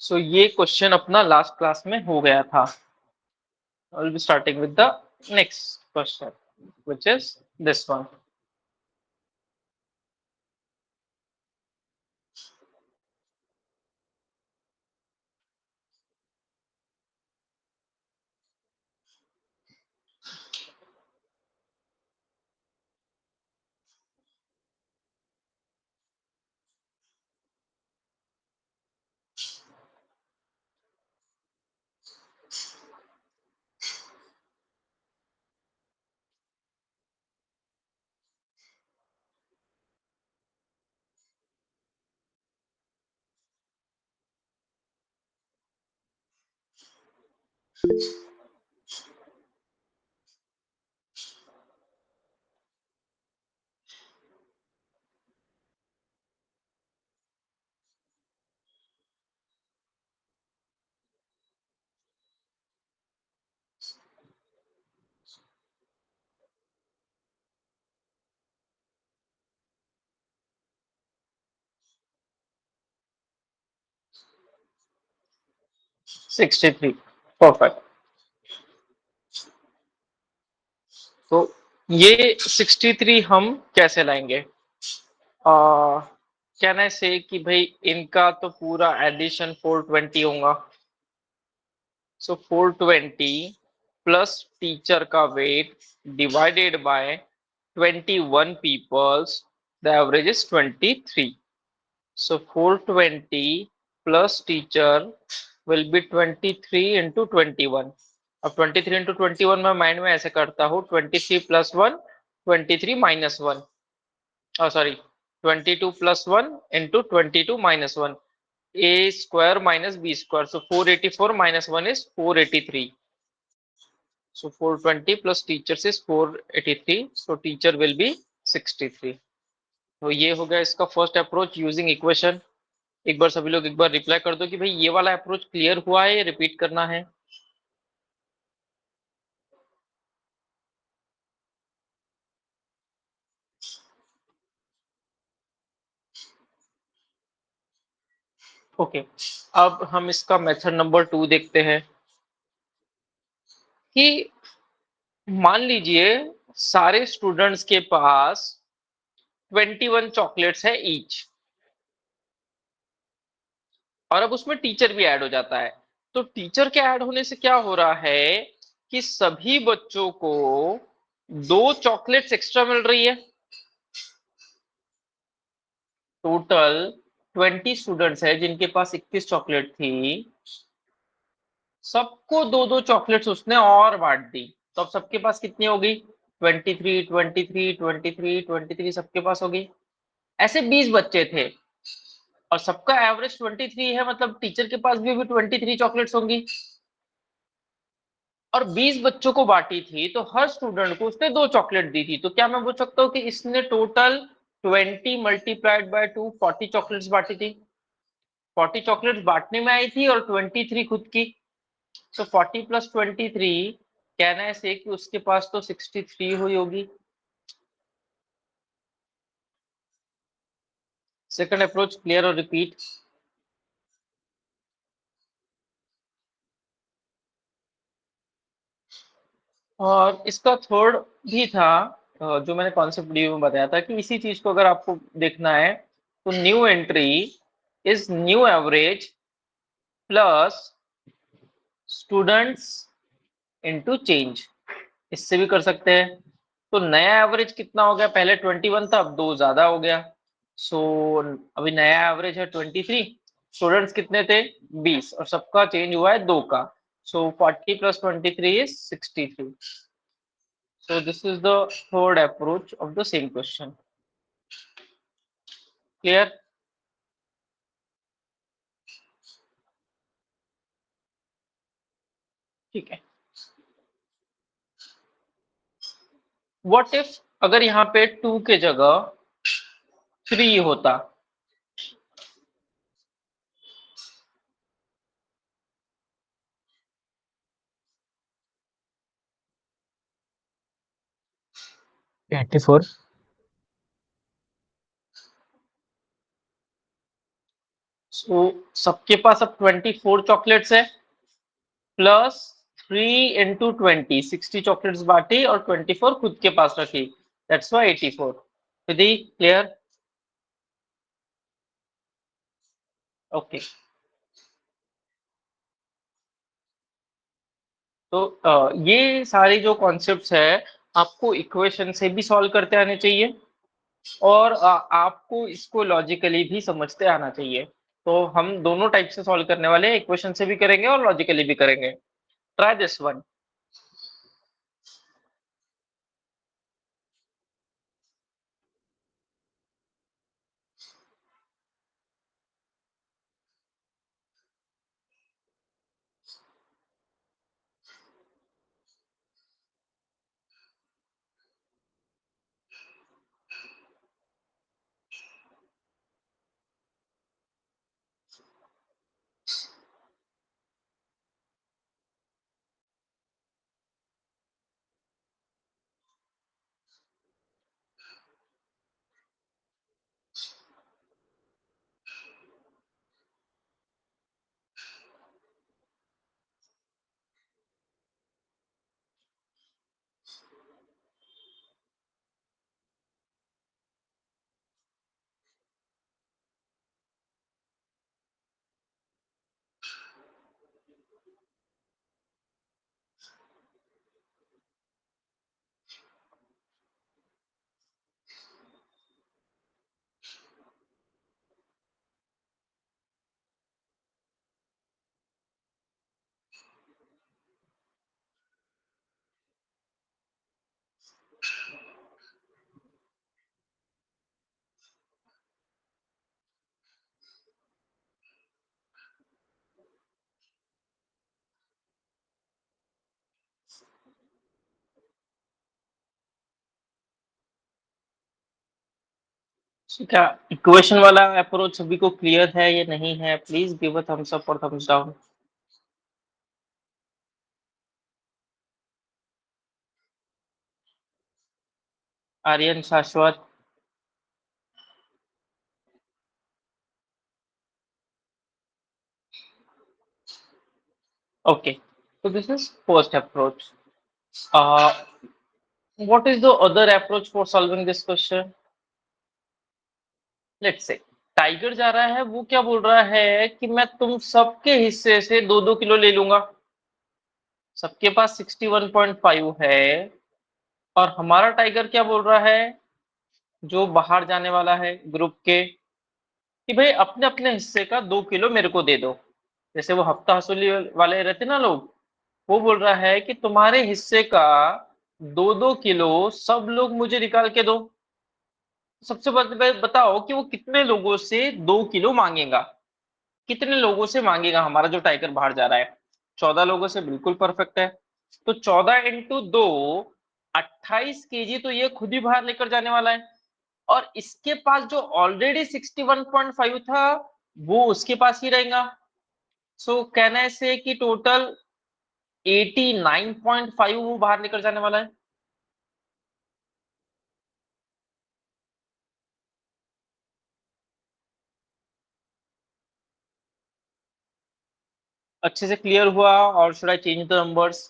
सो ये क्वेश्चन अपना last class में हो गया था। I will be starting with the next question which is this one. 63 perfect. तो ये 63 हम कैसे लाएंगे? कैन आई से कि भाई इनका तो पूरा एडिशन 420 होगा। सो 420 प्लस टीचर का weight divided by 21 peoples, the average is 23। So 420 plus teacher will be 23 into 21। अब 23 into 21 मैं माइंड में ऐसे करता हूँ, 23 plus 1, 23 minus 1, sorry 22 plus 1 into 22 minus 1, A square minus B square, so 484 minus 1 is 483। So 420 plus teachers is 483, so teacher will be 63। तो ये हो गया इसका फर्स्ट अप्रोच यूजिंग इक्वेशन। एक बार सभी लोग एक बार रिप्लाई कर दो कि भाई ये वाला अप्रोच क्लियर हुआ है या रिपीट करना है। ओके, अब हम इसका मेथड नंबर 2 देखते हैं कि मान लीजिए सारे स्टूडेंट्स के पास 21 चॉकलेट्स है ईच, और अब उसमें टीचर भी ऐड हो जाता है। तो टीचर के ऐड होने से क्या हो रहा है कि सभी बच्चों को 2 चॉकलेट्स एक्स्ट्रा मिल रही है। टोटल 20 स्टूडेंट्स है जिनके पास 21 चॉकलेट थी, सबको 2-2 चॉकलेट्स उसने और बांट दी। तो अब सबके पास कितनी हो गई? 23 23 23 23 सबके पास हो गई। ऐसे 20 बच्चे थे और सबका एवरेज 23 है, मतलब टीचर के पास भी अभी 23 चॉकलेट्स होंगी, और 20 बच्चों को बांटी थी तो हर स्टूडेंट को उसने 2 चॉकलेट दी थी। तो क्या मैं बोल सकता हूँ कि इसने टोटल 20 मल्टीप्लाइड बाय 2 40 चॉकलेट्स बांटी थी। 40 चॉकलेट्स बांटने में आई थी और 23 खुद की। सो 40 प्लस 23, कहना है से कि उसके पास तो 63 हुई होगी। सेकंड अप्रोच क्लियर और रिपीट? और इसका थर्ड भी था, जो मैंने कॉन्सेप्ट वीडियो में बताया था कि इसी चीज को अगर आपको देखना है तो new entry is new average plus students into change. इससे भी कर सकते हैं। तो नया एवरेज कितना हो गया? पहले 21 था, अब 2 ज्यादा हो गया। सो अभी नया एवरेज है 23, स्टूडेंट्स कितने थे? 20, और सबका चेंज हुआ है 2 का। सो 40 plus 23 is 63। So this is the third approach of the same question. Clear? ठीक है। व्हाट इफ अगर यहाँ पे 2 के जगह 3 होता? Eighty four. सो सबके पास अब 24 चॉकलेट्स है, प्लस 3 into 20, 60 चॉकलेट्स बांटी और 24 खुद के पास रखी, that's why 84। Vidhi clear? Okay. तो ये सारी जो कॉन्सेप्ट्स है आपको इक्वेशन से भी सॉल्व करते आने चाहिए, और आपको इसको लॉजिकली भी समझते आना चाहिए। तो हम दोनों टाइप से सॉल्व करने वाले हैं, इक्वेशन से भी करेंगे और लॉजिकली भी करेंगे। Try this one. क्या इक्वेशन वाला अप्रोच सभी को क्लियर है या नहीं है? Please give a thumbs up और थम्स डाउन। आर्यन, शाश्वत। Okay, so this is first approach. Uh, what is the other approach for solving this question? Let's say tiger जा रहा है, वो क्या बोल रहा है कि मैं तुम सबके हिस्से से 2-2 किलो ले लूंगा। सबके पास 61.5 है, और हमारा टाइगर क्या बोल रहा है, जो बाहर जाने वाला है ग्रुप के, कि भाई अपने अपने हिस्से का 2 किलो मेरे को दे दो। जैसे वो हफ्ता हसूली वाले रहते ना लोग, वो बोल रहा है कि तुम्हारे हिस्से का 2-2 किलो सब लोग मुझे निकाल के दो। सबसे पहले बताओ कि वो कितने लोगों से 2 किलो मांगेगा, कितने लोगों से मांगेगा हमारा जो टाइगर बाहर जा रहा है। 14 लोगों से, बिल्कुल परफेक्ट है। तो 14 into 2, 28 kg तो ये खुद ही बाहर लेकर जाने वाला है। और इसके पास जो ऑलरेडी 61.5 था, वो उसके पास ही रहेगा। सो कहना है कि टोटल 89.5 वो बाहर लेकर जाने वाला है। अच्छे से क्लियर हुआ? और should I change the numbers?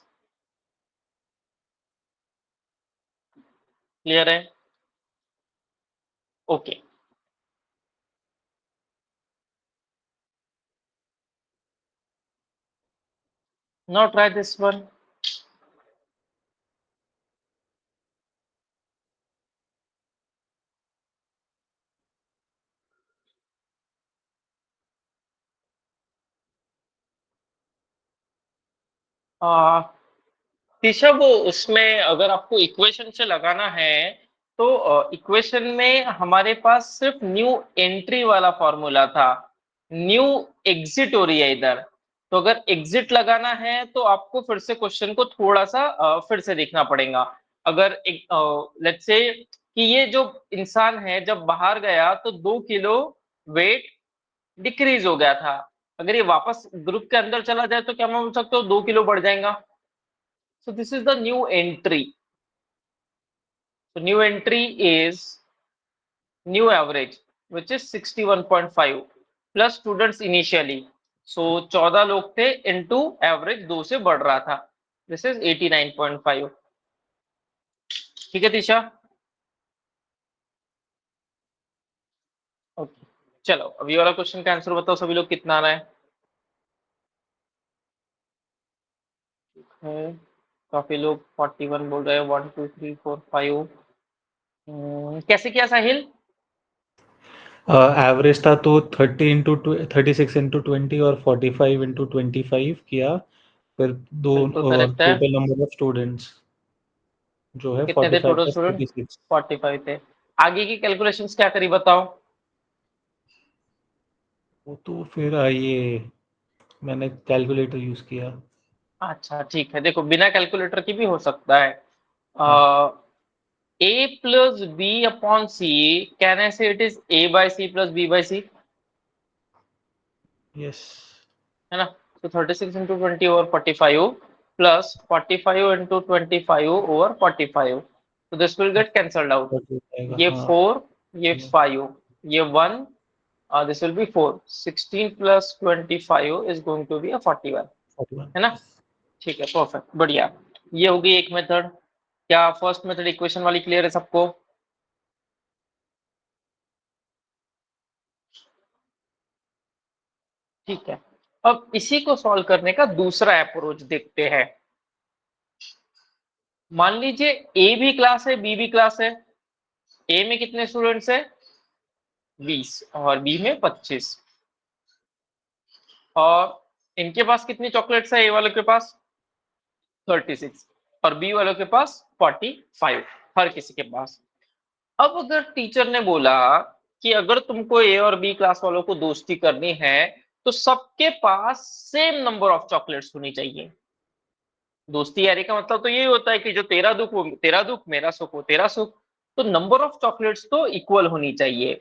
Clear है? Okay, now try this one. तीसरा, वो उसमें अगर आपको इक्वेशन से लगाना है, तो इक्वेशन में हमारे पास सिर्फ न्यू एंट्री वाला फॉर्मूला था, न्यू एग्जिट हो रही है इधर। तो अगर एग्जिट लगाना है तो आपको फिर से क्वेश्चन को थोड़ा सा फिर से देखना पड़ेगा। अगर लेट्स से कि ये जो इंसान है जब बाहर गया तो 2 किलो वेट डिक्रीज हो गया था, अगर ये वापस ग्रुप के अंदर चला जाए तो क्या मैं बोल सकता हूँ 2 किलो बढ़ जाएगा। So this is the new entry. So new entry is new average, which is 61.5. Plus students initially, so 14 लोग थे इनटू एवरेज 2 से बढ़ रहा था, दिस इज 89.5। ठीक है दिशा, ओके। चलो अब ये वाला क्वेश्चन का आंसर बताओ सभी लोग, कितना आ रहा है। काफी लोग 41 बोल रहे हैं, 1 2 3 4 5। कैसे किया साहिल। एवरेज था तो 36 इंटू 20 और 45 इंटू 25 किया, फिर दो बिल्कुल करेक्ट है। टोटल नंबर ऑफ स्टूडेंट्स जो है कितने थे 45 टोटल प्लस स्टूडेंट, 36। 45 थे। आगे की कैलकुलेशंस क्या करी बताओ। वो तो फिर ये मैंने कैलकुलेटर यूज किया। अच्छा ठीक है, देखो बिना कैलकुलेटर की भी हो सकता है। हाँ। A plus B upon C, can I say it is A by C plus B by C, yes. है ना। तो 36 into 20 over 45 plus 45 into 25 over 45, तो this will get cancelled out. हो जाएगा ये हाँ। 4, ये 5, ये 1, this will be 4, 16 plus 25 is going to be a 41, 41। है ना। ठीक है परफेक्ट, बढ़िया। ये होगी एक मेथड। क्या फर्स्ट मेथड इक्वेशन वाली क्लियर है सबको। ठीक है, अब इसी को सॉल्व करने का दूसरा अप्रोच देखते हैं। मान लीजिए ए भी क्लास है, बी भी क्लास है। ए में कितने स्टूडेंट्स है, 20 और बी में 25, और इनके पास कितनी चॉकलेट्स है, ए वालों के पास 36 और बी वालों के पास 45, हर किसी के पास। अब अगर टीचर ने बोला कि अगर तुमको ए और बी क्लास वालों को दोस्ती करनी है तो सबके पास सेम नंबर ऑफ चॉकलेट्स होनी चाहिए। दोस्ती यारी का मतलब तो यही होता है कि जो तेरा दुख वो तेरा दुख, मेरा सुख वो तेरा सुख। तो नंबर ऑफ चॉकलेट्स तो इक्वल होनी चाहिए।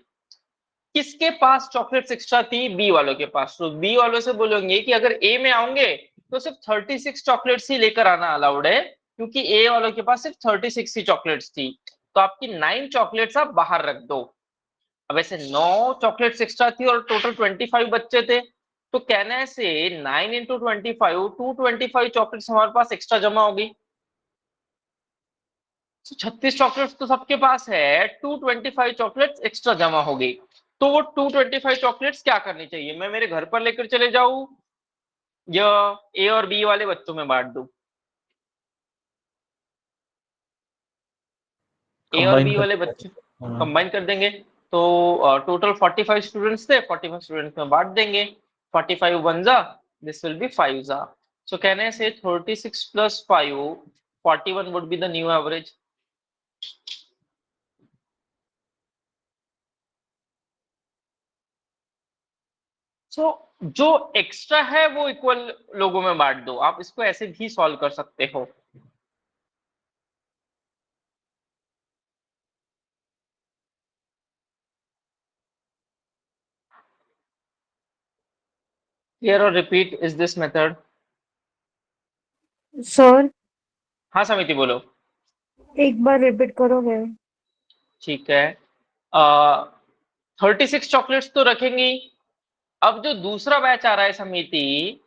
किसके पास चॉकलेट्स एक्स्ट्रा थी, बी वालों के पास। तो बी वालों से बोलेंगे कि अगर ए में आओगे तो सिर्फ 36 चॉकलेट्स ही लेकर आना अलाउड है, क्योंकि ए वालों के पास सिर्फ 36 ही चॉकलेट्स थी। तो आपकी 9 चॉकलेट्स आप बाहर रख दो। अब ऐसे 9 चॉकलेट्स एक्स्ट्रा थी और टोटल 25 बच्चे थे, तो कहने से 9 इंटू 25, 225 चॉकलेट्स हमारे पास एक्स्ट्रा जमा होगी। 36 चॉकलेट्स तो सबके पास है, 225 चॉकलेट्स एक्स्ट्रा जमा हो गई। तो वो 225 चॉकलेट्स क्या करनी चाहिए, मैं मेरे घर पर लेकर चले जाऊं या ए और बी वाले बच्चों में बांट दूं। ए और कंबाइन बी कर वाले दिया। बच्चे हाँ। कंबाइन कर देंगे। तो टोटल 45 स्टूडेंट्स थे, 45 स्टूडेंट्स में बांट देंगे। 45 वन जा, दिस विल बी 5 जा। सो कहने से 36 plus 5, 41 would be the new average. So जो एक्स्ट्रा है वो इक्वल लोगों में बांट दो, आप इसको ऐसे भी सॉल्व कर सकते हो। क्लियर और repeat is this method. Sir हाँ समिति बोलो। एक बार रिपीट करोगे। ठीक है, 36 चॉकलेट्स तो रखेंगी। अब जो दूसरा बैच आ रहा है समिति,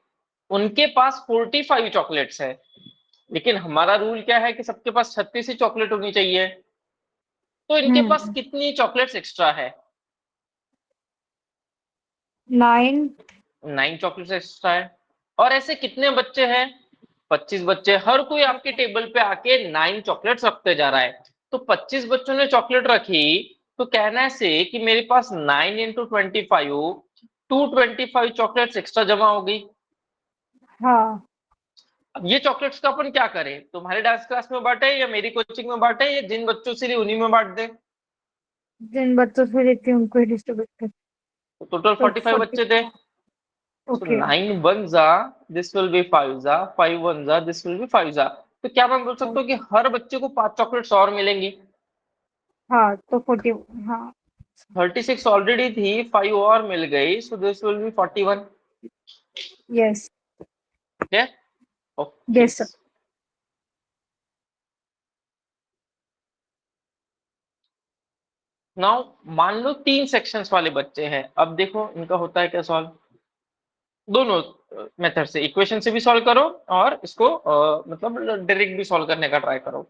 उनके पास 45 चॉकलेट्स है, लेकिन हमारा रूल क्या है कि सबके पास 36 ही चॉकलेट होनी चाहिए। तो इनके पास हम्म। कितनी चॉकलेट्स एक्स्ट्रा है, 9। 9 चॉकलेट्स एक्स्ट्रा है। और ऐसे कितने बच्चे हैं, 25 बच्चे। हर कोई आपके टेबल पे आके 9 चॉकलेट्स रखते जा रहा है। तो 25 बच्चों ने चॉकलेट रखी, तो कहना है से कि मेरे पास 9 इंटू 25, 225 चॉकलेट्स एक्स्ट्रा जमा होगी। हाँ, अब ये चॉकलेट्स का अपन क्या करें, तुम्हारे डांस क्लास में बांटे या मेरी कोचिंग में बांटे या जिन बच्चों से लिए उन्हीं में बांट दे। जिन बच्चों से लेती हूँ उनको ही डिस्ट्रीब्यूट कर। तो टोटल तो 45 40। बच्चे थे। So okay. 9 वन जा, दिस विल बी 5 जा, 5 वन जा, दिस विल बी 5 जा। तो क्या मैं बोल सकता हूँ कि हर बच्चे को 5 चॉकलेट्स और मिलेंगी। हाँ तो 40। हाँ। 36 ऑलरेडी थी, 5 और मिल गई, सो दिस विल बी 41। यस। ठीक है, ओके। Yes sir. नाउ मान लो 3 सेक्शंस वाले बच्चे हैं। अब देखो इनका होता है क्या सॉल्व। दोनों मेथड से, इक्वेशन से भी सॉल्व करो और इसको मतलब डायरेक्ट भी सॉल्व करने का ट्राई करो।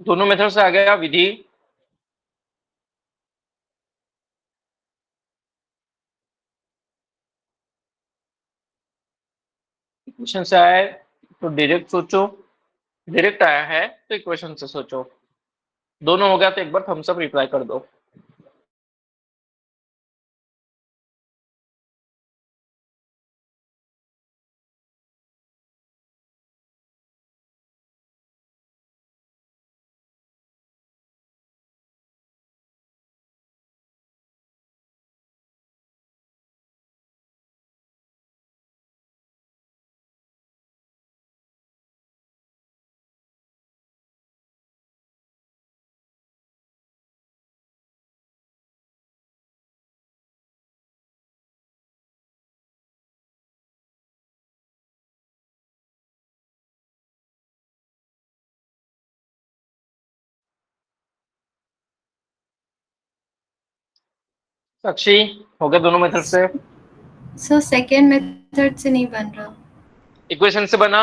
दोनों मेथड से आ गया विधि। इक्वेशन से आया है तो डायरेक्ट सोचो, डायरेक्ट आया है तो इक्वेशन से सोचो। दोनों हो गया तो एक बार थम्स अप रिप्लाई कर दो। साक्षी, हो गया दोनों मेथड से। सर सेकेंड मेथड से नहीं बन रहा। इक्वेशन से बना।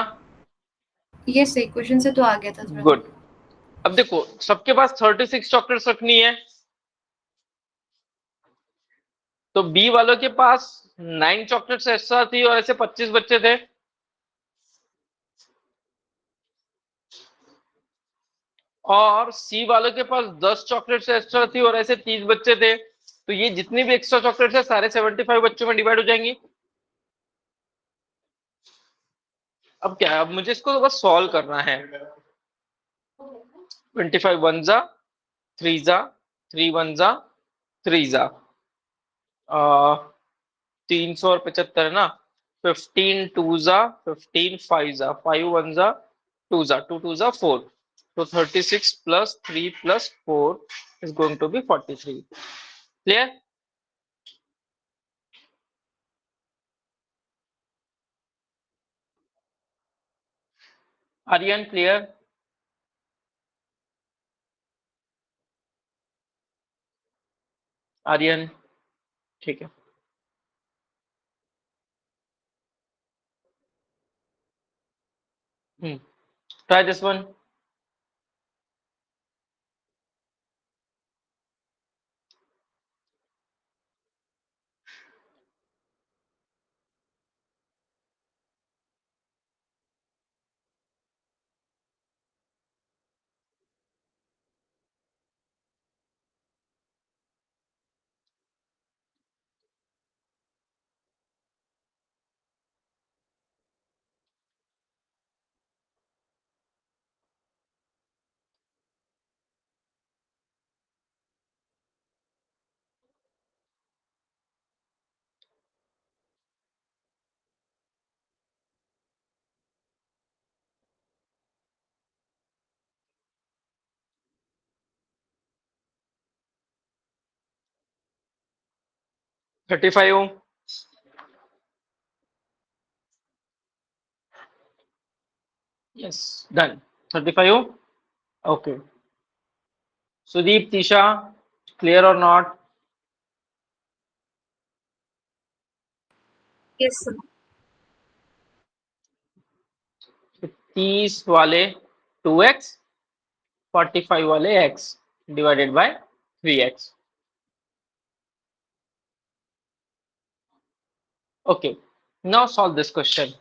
यस इक्वेशन से तो आ गया था तुरंत। गुड। अब देखो सबके पास 36 चॉकलेट्स रखनी है, तो बी वालों के पास 9 चॉकलेट्स एक्स्ट्रा थी और ऐसे 25 बच्चे थे। और सी वालों के पास 10 चॉकलेट्स एक्स्ट्रा थी और ऐसे 30 बच्चे थे। तो ये जितनी भी एक्स्ट्रा चॉकलेट्स है सारे 75 बच्चों में डिवाइड हो जाएंगी। अब क्या है, अब मुझे इसको बस सॉल्व करना है। 25 वन जा, 3 जा, 3 वन जा, 3 जा, 375 है ना। 15 टू जा, 15 5 जा, 5 वन जा, 2 जा, 2 2 जा 4। तो 36 plus 3 plus 4 is going to be 43। Clear? Aryan clear? Aryan ठीक है। Try this one. Thirty five. Yes done. 35। Okay. Sudeep, Tisha, clear और नॉट? Yes sir. 30 वाले 2x, 45 वाले x divided by 3x। Okay, now solve this question.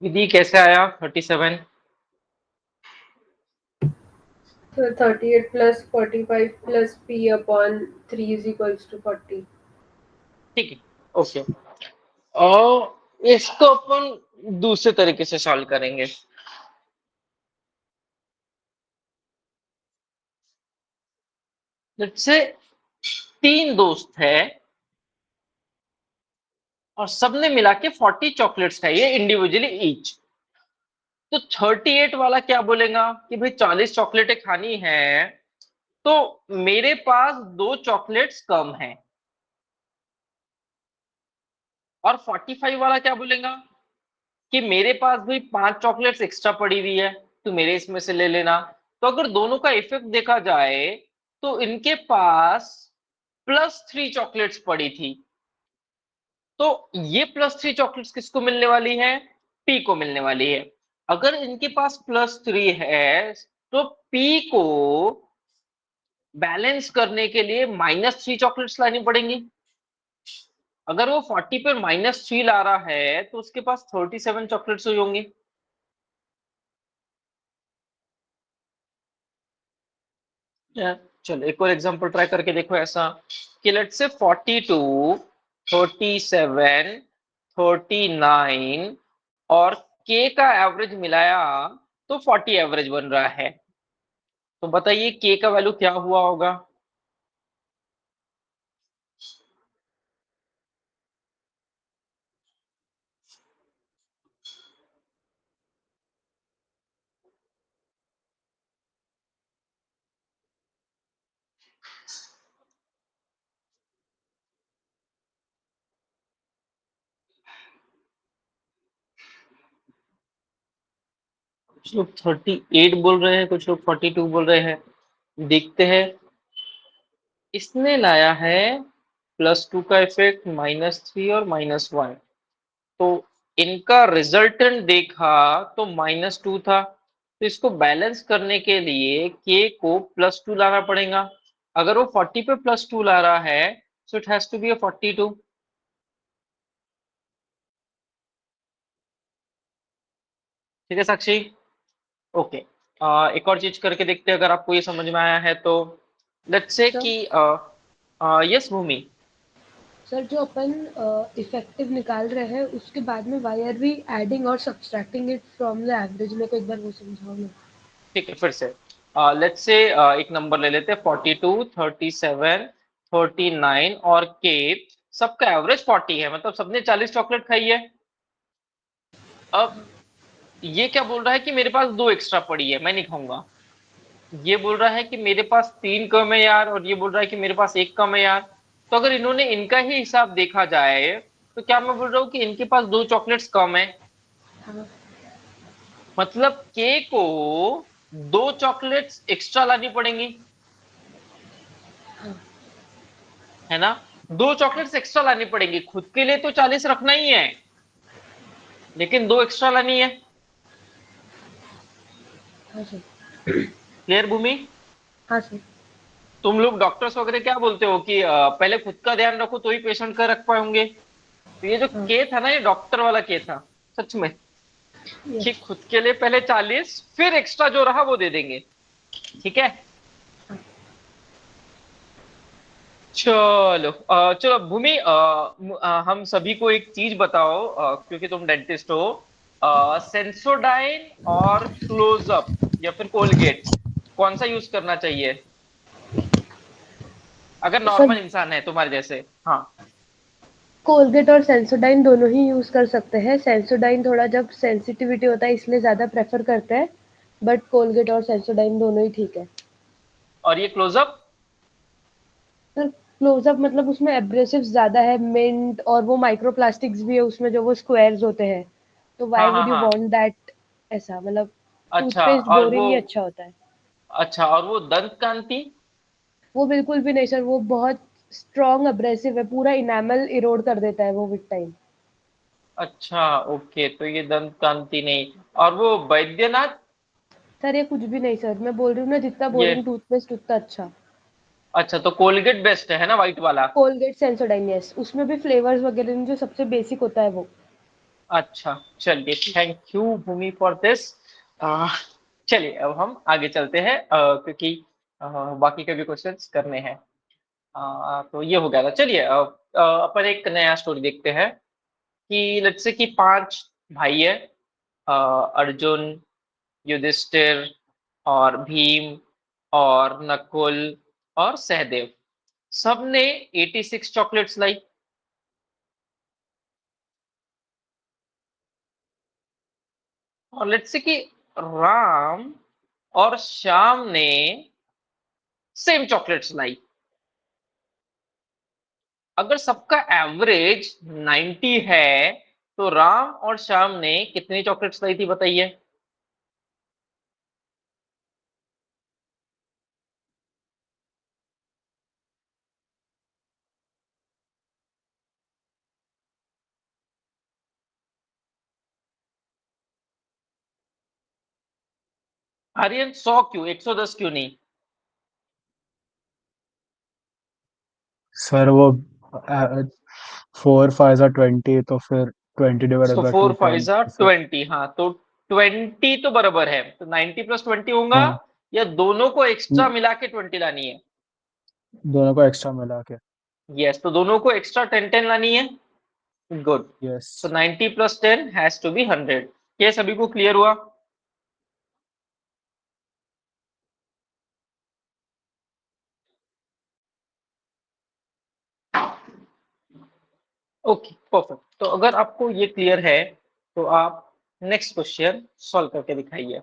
Vidhi कैसे आया 37? So 38 plus 45 plus P upon 3 is equals to 40. ठीक है, okay. और इसको अपन दूसरे तरीके से सॉल्व करेंगे। लेट्स से 3 दोस्त है और सबने मिला के 40 चॉकलेट्स खाई है इंडिविजुअली ईच। तो 38 वाला क्या बोलेगा कि भाई 40 चॉकलेटें खानी है, तो मेरे पास 2 चॉकलेट्स कम है। और 45 वाला क्या बोलेगा कि मेरे पास भाई 5 चॉकलेट्स एक्स्ट्रा पड़ी हुई है, तो मेरे इसमें से ले लेना। तो अगर दोनों का इफेक्ट देखा जाए तो इनके पास +3 चॉकलेट्स पड़ी थी। तो ये +3 चॉकलेट्स किसको मिलने वाली है? पी को मिलने वाली है। अगर इनके पास +3 है तो पी को बैलेंस करने के लिए -3 चॉकलेट्स लानी पड़ेंगी। अगर वो 40 पे -3 ला रहा है तो उसके पास 37 चॉकलेट्स हुई होंगी। चलो एक और एग्जांपल ट्राई करके देखो ऐसा कि लेट्स से 42, 37, 39 और के का एवरेज मिलाया तो 40 एवरेज बन रहा है। तो बताइए के का वैल्यू क्या हुआ होगा? कुछ लोग 38 बोल रहे हैं, कुछ लोग 42 बोल रहे हैं। देखते हैं। इसने लाया है +2 का इफेक्ट, -3 और -1। तो इनका रिजल्टेंट देखा तो -2 था। तो इसको बैलेंस करने के लिए के को +2 लाना पड़ेगा। अगर वो 40 पे +2 ला रहा है so it has to be a 42। ठीक है साक्षी? ओके। एक और चीज करके देखते हैं अगर आपको ये समझ में आया है तो। लेट्स से सर कि यस भूमि। सर जो अपन इफेक्टिव निकाल रहे हैं उसके बाद में वाई आर वी एडिंग और subtracting it from the average? मेरे को एक बार वो समझाओ ना। ठीक है फिर से। लेट्स से एक नंबर ले लेते हैं 42, 37, 39 और के। सबका एवरेज 40 है, मतलब सबने 40 चॉकलेट खाई है। अब ये क्या बोल रहा है कि मेरे पास 2 एक्स्ट्रा पड़ी है, मैं नहीं खाऊंगा। ये बोल रहा है कि मेरे पास 3 कम है यार, और ये बोल रहा है कि मेरे पास 1 कम है यार। तो अगर इन्होंने इनका ही हिसाब देखा जाए तो क्या मैं बोल रहा हूँ कि इनके पास 2 चॉकलेट्स कम है। हाँ मतलब के को 2 चॉकलेट्स एक्स्ट्रा लानी पड़ेंगी, हाँ है ना? 2 चॉकलेट्स एक्स्ट्रा लानी पड़ेंगी। खुद के लिए तो 40 रखना ही है, लेकिन 2 एक्स्ट्रा लानी है। हाँ सर। क्लियर भूमि? हाँ सर। तुम लोग डॉक्टर्स वगैरह क्या बोलते हो कि पहले खुद का ध्यान रखो तो ही पेशेंट का रख पाओगे। तो ये जो हाँ के था ना, ये डॉक्टर वाला के था सच में, कि यस। खुद के लिए पहले 40 फिर एक्स्ट्रा जो रहा वो दे देंगे। ठीक है? चलो चलो भूमि, हम सभी को एक चीज बताओ, क्योंकि तुम डेंटिस्ट हो। सेंसोडाइन और क्लोजअप या फिर कोलगेट कौन सा यूज करना चाहिए अगर सर नॉर्मल इंसान है तुम्हारे जैसे? हाँ। कोलगेट और सेंसोडाइन दोनों ही यूज कर सकते हैं। सेंसोडाइन थोड़ा जब सेंसिटिविटी होता है इसलिए ज्यादा प्रेफर करते हैं, बट कोलगेट और सेंसोडाइन दोनों ही ठीक है। और ये क्लोजअप? सर क्लोजअप मतलब उसमें एब्रेसिव ज्यादा है, मिंट और वो माइक्रोप्लास्टिक्स भी है उसमें जो वो स्क्वायर्स होते हैं, तो हाँ व्हाई हाँ वुड यू हाँ। Want that? ऐसा मतलब अच्छा टूथपेस्ट और वो बोरिंग ही अच्छा होता है। अच्छा और वो दंत कांति? वो बिल्कुल भी नहीं सर, वो बहुत स्ट्रॉन्ग अब्रेसिव है, पूरा इनामल इरोड कर देता है वो विद टाइम। अच्छा ओके, तो ये दंत कांति नहीं। और वो बैद्यनाथ? सर ये कुछ भी नहीं सर, मैं बोल रही हूँ ना जितना ये बोरिंग टूथपेस्ट उतना अच्छा। अच्छा, तो कोलगेट बेस्ट है ना, व्हाइट वाला? कोलगेट सेंसोडाइन, यस, उसमें भी फ्लेवर्स वगैरह नहीं, जो सबसे बेसिक होता है वो। अच्छा, चलिए, thank you Bhoomi for this. चलिए अब हम आगे चलते हैं, क्योंकि बाकी के भी क्वेश्चंस करने हैं। तो ये हो गया था। चलिए अपन एक नया स्टोरी देखते हैं कि लेट्स से कि 5 भाई है, अर्जुन, युधिष्ठिर और भीम और नकुल और सहदेव, सबने 86 चॉकलेट्स लाई। और लेट्स से कि राम और श्याम ने सेम चॉकलेट्स लाई। अगर सबका एवरेज 90 है तो राम और श्याम ने कितनी चॉकलेट्स लाई थी, बताइए। आर्यन 100 क्यों, 110 क्यों नहीं? सर वो 4 5 are 20, तो फिर 20 डिवाइडेड सो बाय 4 टू 10 5 आर तो फिर 20। हाँ, तो 20 तो बराबर है, तो 90 प्लस 20 होगा, हाँ, या दोनों को एक्स्ट्रा मिला के 20 लानी है? दोनों को एक्स्ट्रा मिला के। यस, तो दोनों को एक्स्ट्रा 10 10 लानी है। गुड। यस। तो 90 प्लस 10 हैज टू बी 100। ये सभी को क्लियर हुआ? Okay, perfect. तो अगर आपको ये क्लियर है तो आप नेक्स्ट क्वेश्चन सॉल्व करके दिखाइए।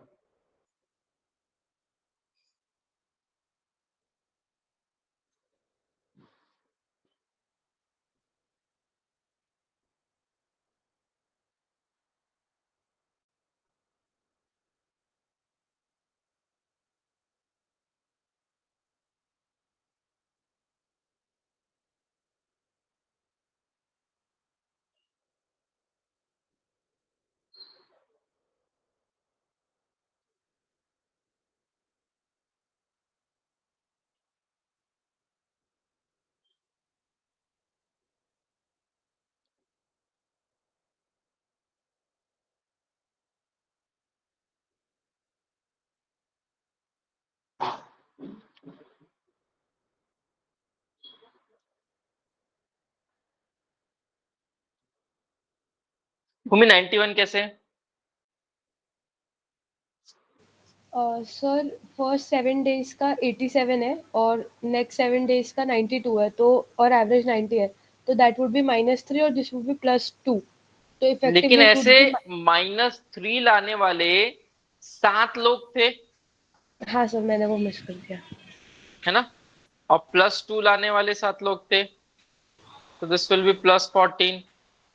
भूमि 91 कैसे? सर फर्स्ट 7 डेज का 87 है और नेक्स्ट 7 डेज का 92 है, तो और एवरेज 90 है, तो दैट वुड बी -3 और दिस वुड बी +2, तो लेकिन इफेक्टिवली इट वुड ऐसे बी। -3 लाने वाले 7 लोग थे, हाँ सर, मैंने वो मिस कर दिया। है ना? और +2 लाने वाले 7 लोग थे, तो दिस विल बी +14।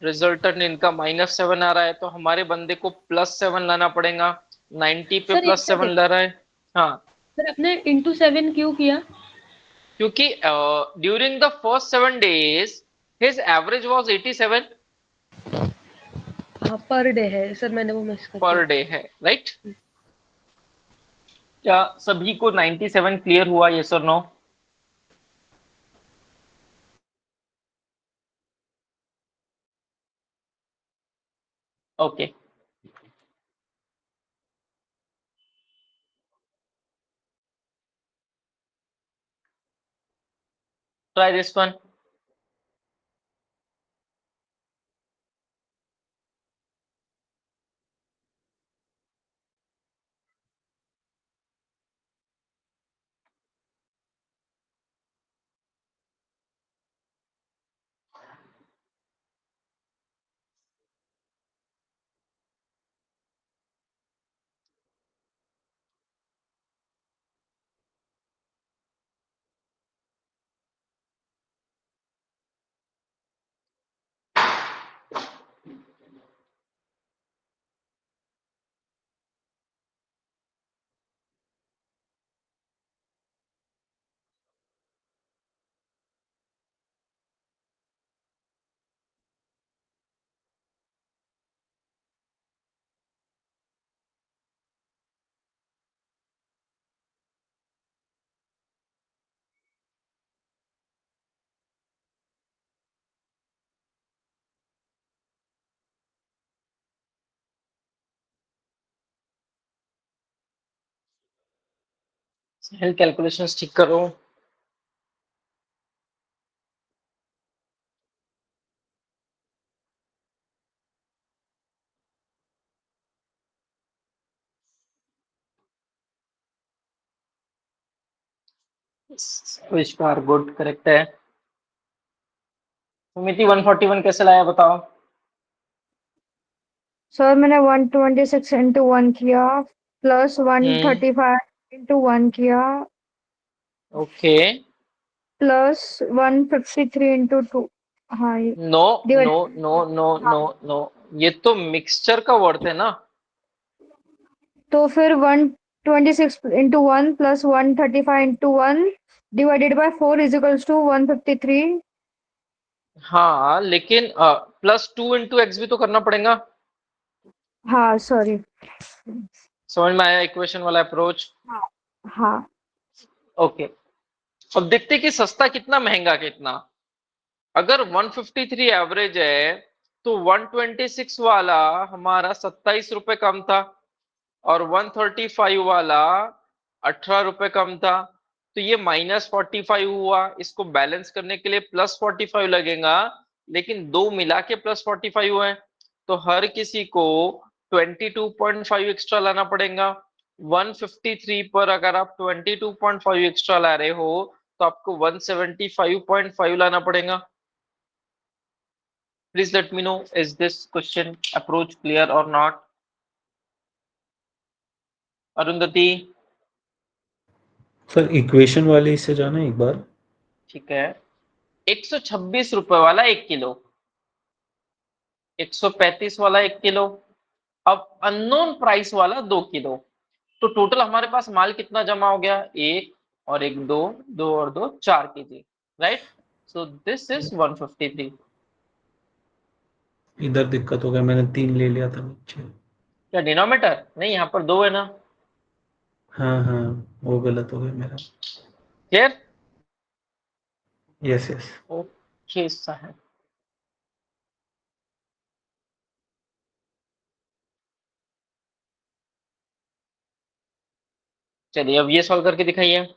रिजल्टेंट इनका -7 आ रहा है, तो हमारे बंदे को +7 लाना पड़ेगा। 90 पे सर एक +7 सेकेंड, ला रहा है। हाँ, सर आपने इंटू 7 क्यों किया? क्योंकि during the first 7 days his average was 87 हाँ, पर डे है सर, मैंने वो मिस कर पर दिया। डे है, राइट? क्या सभी को 97 क्लियर हुआ, यस और no? Okay, try this one. Sahil calculations ठीक करो। आविष्कार गुड करेक्ट है। सुमिति 141 कैसे लाया बताओ। सर मैंने 126 इंटू 1 किया प्लस 135 इंटू 1 किया ओके। Plus 153 into 2। हाँ ये no divide. No no no हाँ नो नो, ये तो मिक्सचर का वर्थ है ना। तो फिर 126 into 1 plus 135 into 1 divided by 4 is equals to 153। हाँ लेकिन प्लस 2 इंटू एक्स भी तो करना पड़ेगा। हाँ सॉरी। समझ में आया इक्वेशन वाला अप्रोच। हाँ हाँ ओके। अब देखते कि सस्ता कितना महंगा कितना। अगर 153 एवरेज है तो 126 वाला हमारा 27 रुपए कम था और 135 वाला 18 रुपए कम था। तो ये -45 हुआ, इसको बैलेंस करने के लिए +45 लगेगा, लेकिन दो मिला के +45 हुए। तो हर किसी को 22.5 एक्स्ट्रा लाना पड़ेगा। 153 पर अगर आप 22.5 एक्स्ट्रा ला रहे हो तो आपको 175.5 लाना पड़ेगा। Please let me know, is this question approach clear और नॉट। अरुंधति। सर इक्वेशन वाले से जाना एक बार। ठीक है। 126 रुपए वाला 1 किलो, 135 वाला 1 किलो, अब अननोन प्राइस वाला 2 किलो। तो टोटल हमारे पास माल कितना जमा हो गया, एक और एक दो, दो और दो 4 KG, right. So this is 153। इधर दिक्कत हो गया, मैंने 3 ले लिया था नीचे। क्या डिनोमीटर नहीं, यहाँ पर दो है ना। हाँ हाँ, वो गलत हो गया मेरा। क्लियर। Yes yes. ओके है। चलिए अब ये सॉल्व करके दिखाइए।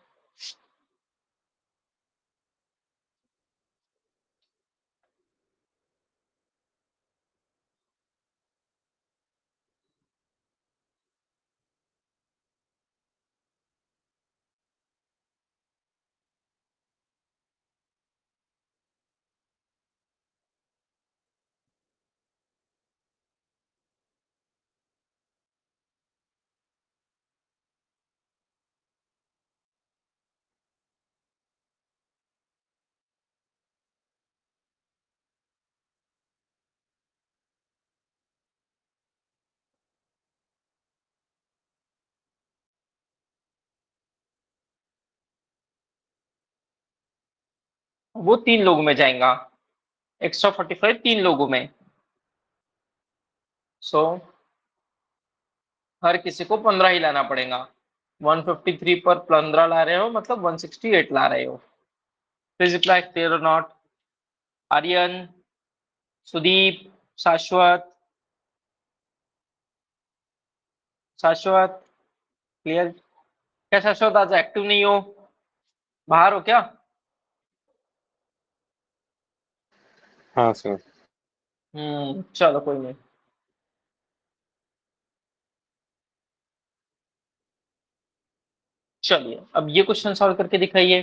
वो 3 लोगों में जाएगा, एक्स्ट्रा 45 3 लोगों में। सो हर किसी को 15 ही लाना पड़ेगा। 153 पर 15 ला रहे हो मतलब 168 ला रहे हो। प्लीज रिप्लाई क्लियर और नॉट। आर्यन, सुदीप, शाश्वत, शाश्वत क्लियर। क्या शाश्वत आज एक्टिव नहीं हो, बाहर हो क्या। हाँ सर। चलो कोई नहीं। चलिए अब ये क्वेश्चन सॉल्व करके दिखाइए।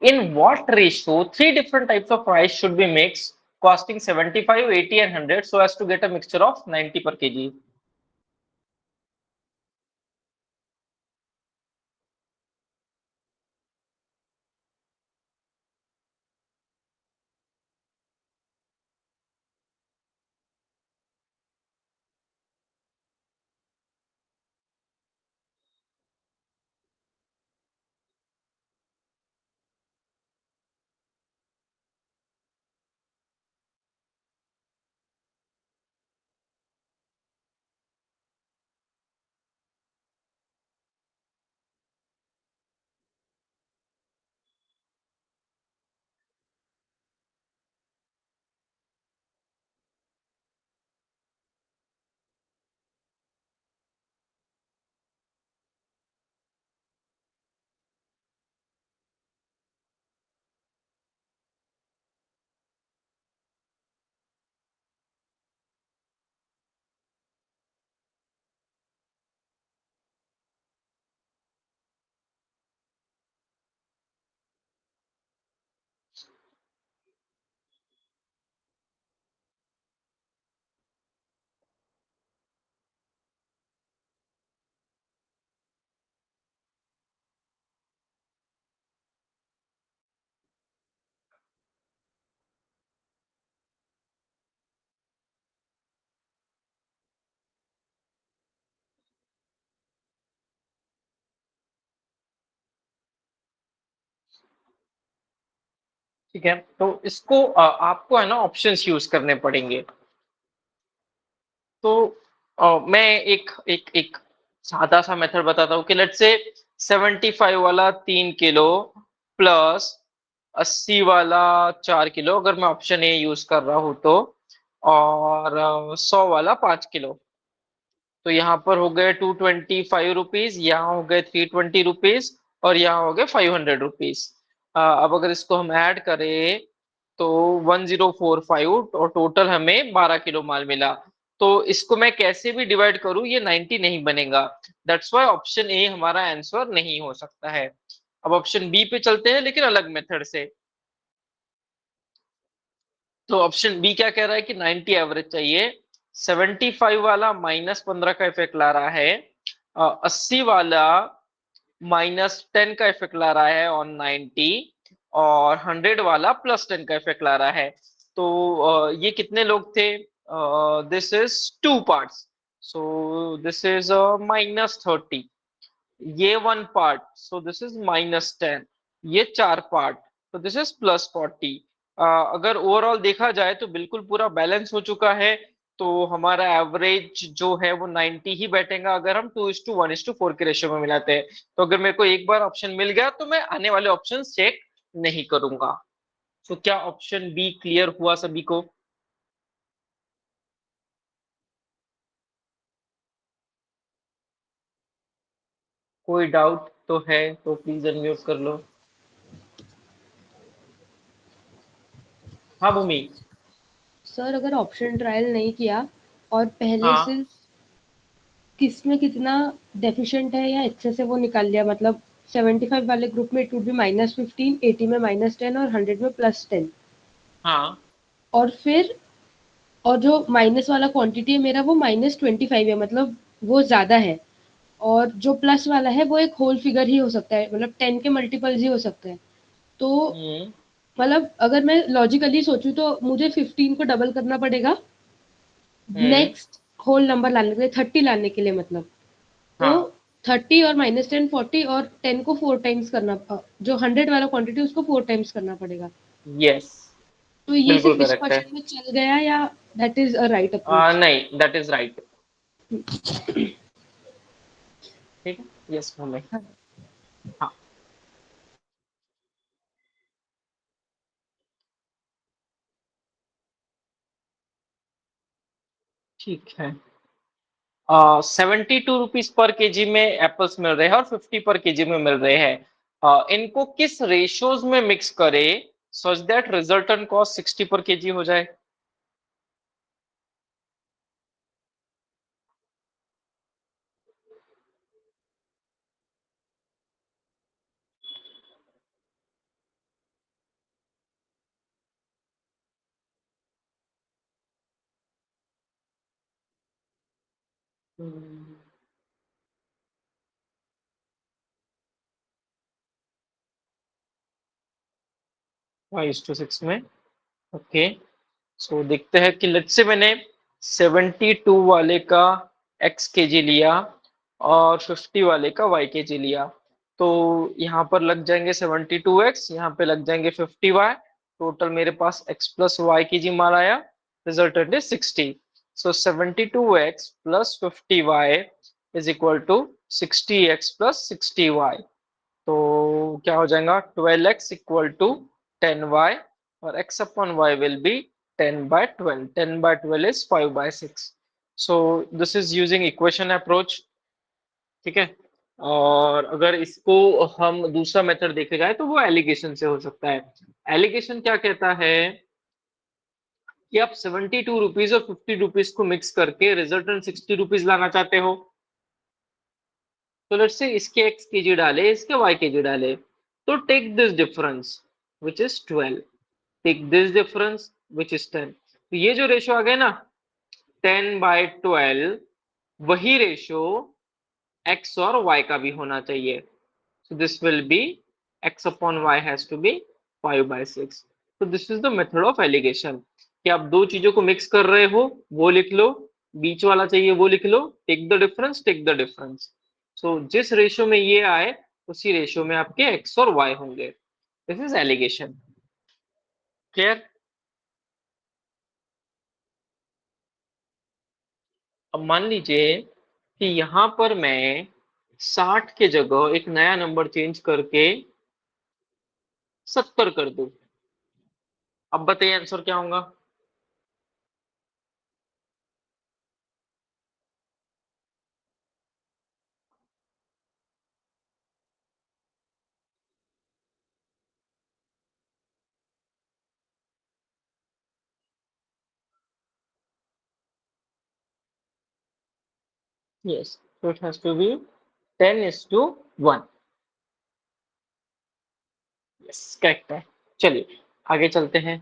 In what ratio 3 different types of rice should be mix costing 75, 80 and 100 so as to get a mixture of 90 per kg। ठीक है, तो इसको आपको है ना ऑप्शंस यूज करने पड़ेंगे। तो मैं एक एक एक सादा सा मेथड बताता हूँ कि लेट्स से 75 वाला 3 किलो प्लस 80 वाला 4 किलो, अगर मैं ऑप्शन ए यूज कर रहा हूँ तो, और 100 वाला 5 किलो। तो यहाँ पर हो गए 225 रुपीज, यहाँ हो गए 320 रुपीज, और यहाँ हो गए 500 रुपीज। अब अगर इसको हम ऐड करें तो 1045, और टोटल हमें 12 किलो माल मिला। तो इसको मैं कैसे भी डिवाइड करूं ये 90 नहीं बनेगा। दैट्स वाई ऑप्शन ए हमारा आंसर नहीं हो सकता है। अब ऑप्शन बी पे चलते हैं, लेकिन अलग मेथड से। तो ऑप्शन बी क्या कह रहा है कि 90 एवरेज चाहिए। 75 वाला -15 का इफेक्ट ला रहा है, 80 वाला -10 का इफेक्ट ला रहा है ऑन 90, और 100 वाला +10 का इफेक्ट ला रहा है। तो ये कितने लोग थे? This is 2 parts, so this is -30, ये 1 पार्ट, सो दिस इज -10, ये 4 पार्ट, तो दिस इज +40। अगर ओवरऑल देखा जाए तो बिल्कुल पूरा बैलेंस हो चुका है। तो हमारा एवरेज जो है वो 90 ही बैठेगा अगर हम 2:1:4 के रेशियो में मिलाते हैं। तो अगर मेरे को एक बार ऑप्शन मिल गया तो मैं आने वाले ऑप्शन चेक नहीं करूंगा। तो क्या ऑप्शन बी क्लियर हुआ सभी को? कोई डाउट तो है तो प्लीज अनम्यूट कर लो। हाँ भूमि। सर अगर ऑप्शन ट्रायल नहीं किया और पहले हाँ सिर्फ किसमें कितना डेफिशिएंट है या अच्छे से वो निकाल लिया, मतलब 75 वाले ग्रुप में इट वुड बी -15, 80 में -10 और 100 में +10, हाँ और फिर और जो माइनस वाला क्वांटिटी है मेरा वो -25 है, मतलब वो ज्यादा है, और जो प्लस वाला है वो एक होल फिगर ही हो सकता है, मतलब 10 के मल्टीपल्स ही हो सकते हैं। तो हम्म मतलब अगर मैं लॉजिकली सोचूं तो मुझे 15 को डबल करना पड़ेगा हम्म नेक्स्ट होल नंबर लाने के लिए, 30 लाने के लिए मतलब। तो हाँ 30 और -10 40, और 10 को 4 टाइम्स करना, जो 100 वाला क्वांटिटी उसको 4 टाइम्स करना पड़ेगा। यस, तो ये बिल्कुल सिर्फ इस करेक्ट है। क्वेश्चन में चल गया या that is a right approach? नहीं, दैट इज राइट। ठीक है, यस भूमि। हाँ ठीक है। 72 रुपीज पर केजी में एप्पल्स मिल रहे हैं और 50 पर केजी में मिल रहे हैं। इनको किस रेशियोज में मिक्स करे सच दैट रिजल्टेंट कॉस्ट 60 पर केजी हो जाए? हम्म, 5:6 में। ओके, सो देखते हैं कि लेट्स से मैंने 72 वाले का x केजी लिया और 50 वाले का y केजी लिया। तो यहाँ पर लग जाएंगे 72x, यहाँ पे लग जाएंगे 50y। टोटल मेरे पास x प्लस वाई केजी माल आया, resultant is 60। So 72x plus 50y is equal to 60x plus 60y। तो क्या हो जाएगा? 12x इक्वल टू 10y, और x upon y will be 10/12। 10/12 is 5/6। so this is using equation approach। ठीक है। और अगर इसको हम दूसरा मेथड देखे जाए तो वो एलिगेशन से हो सकता है। एलिगेशन क्या कहता है कि आप 72 रुपीज और 50 रुपीज को मिक्स करके रिजल्टेंट 60 रुपीज लाना चाहते हो। तो लेट्स से इसके x केजी डाले, इसके y केजी डाले, तो take this difference which is 12, take this difference which is 10। तो ये जो रेशियो आ गया ना 10/12, वही रेशियो x और y का भी होना चाहिए। So this will be x upon y has to be 5/6। तो this is the method of alligation कि आप दो चीजों को मिक्स कर रहे हो, वो लिख लो, बीच वाला चाहिए वो लिख लो, take the difference, take the difference. So जिस रेशियो में ये आए उसी रेशियो में आपके x और y होंगे। This is alligation. क्लियर? अब मान लीजिए कि यहां पर मैं 60 के जगह एक नया नंबर चेंज करके 70 कर दूं। अब बताइए आंसर क्या होगा? Yes, so it has to be 10:1। Yes, correct है। चलिए आगे चलते हैं।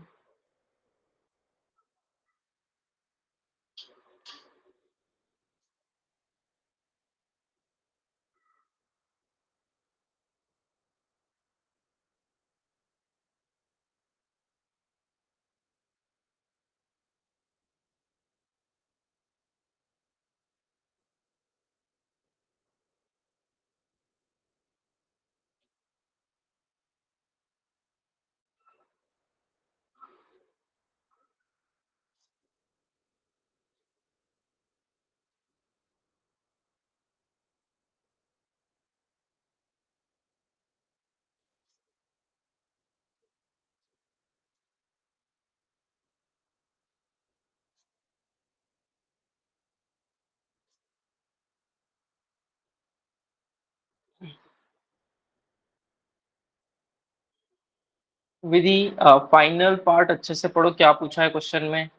विधि फाइनल पार्ट अच्छे से पढ़ो, क्या पूछा है क्वेश्चन में।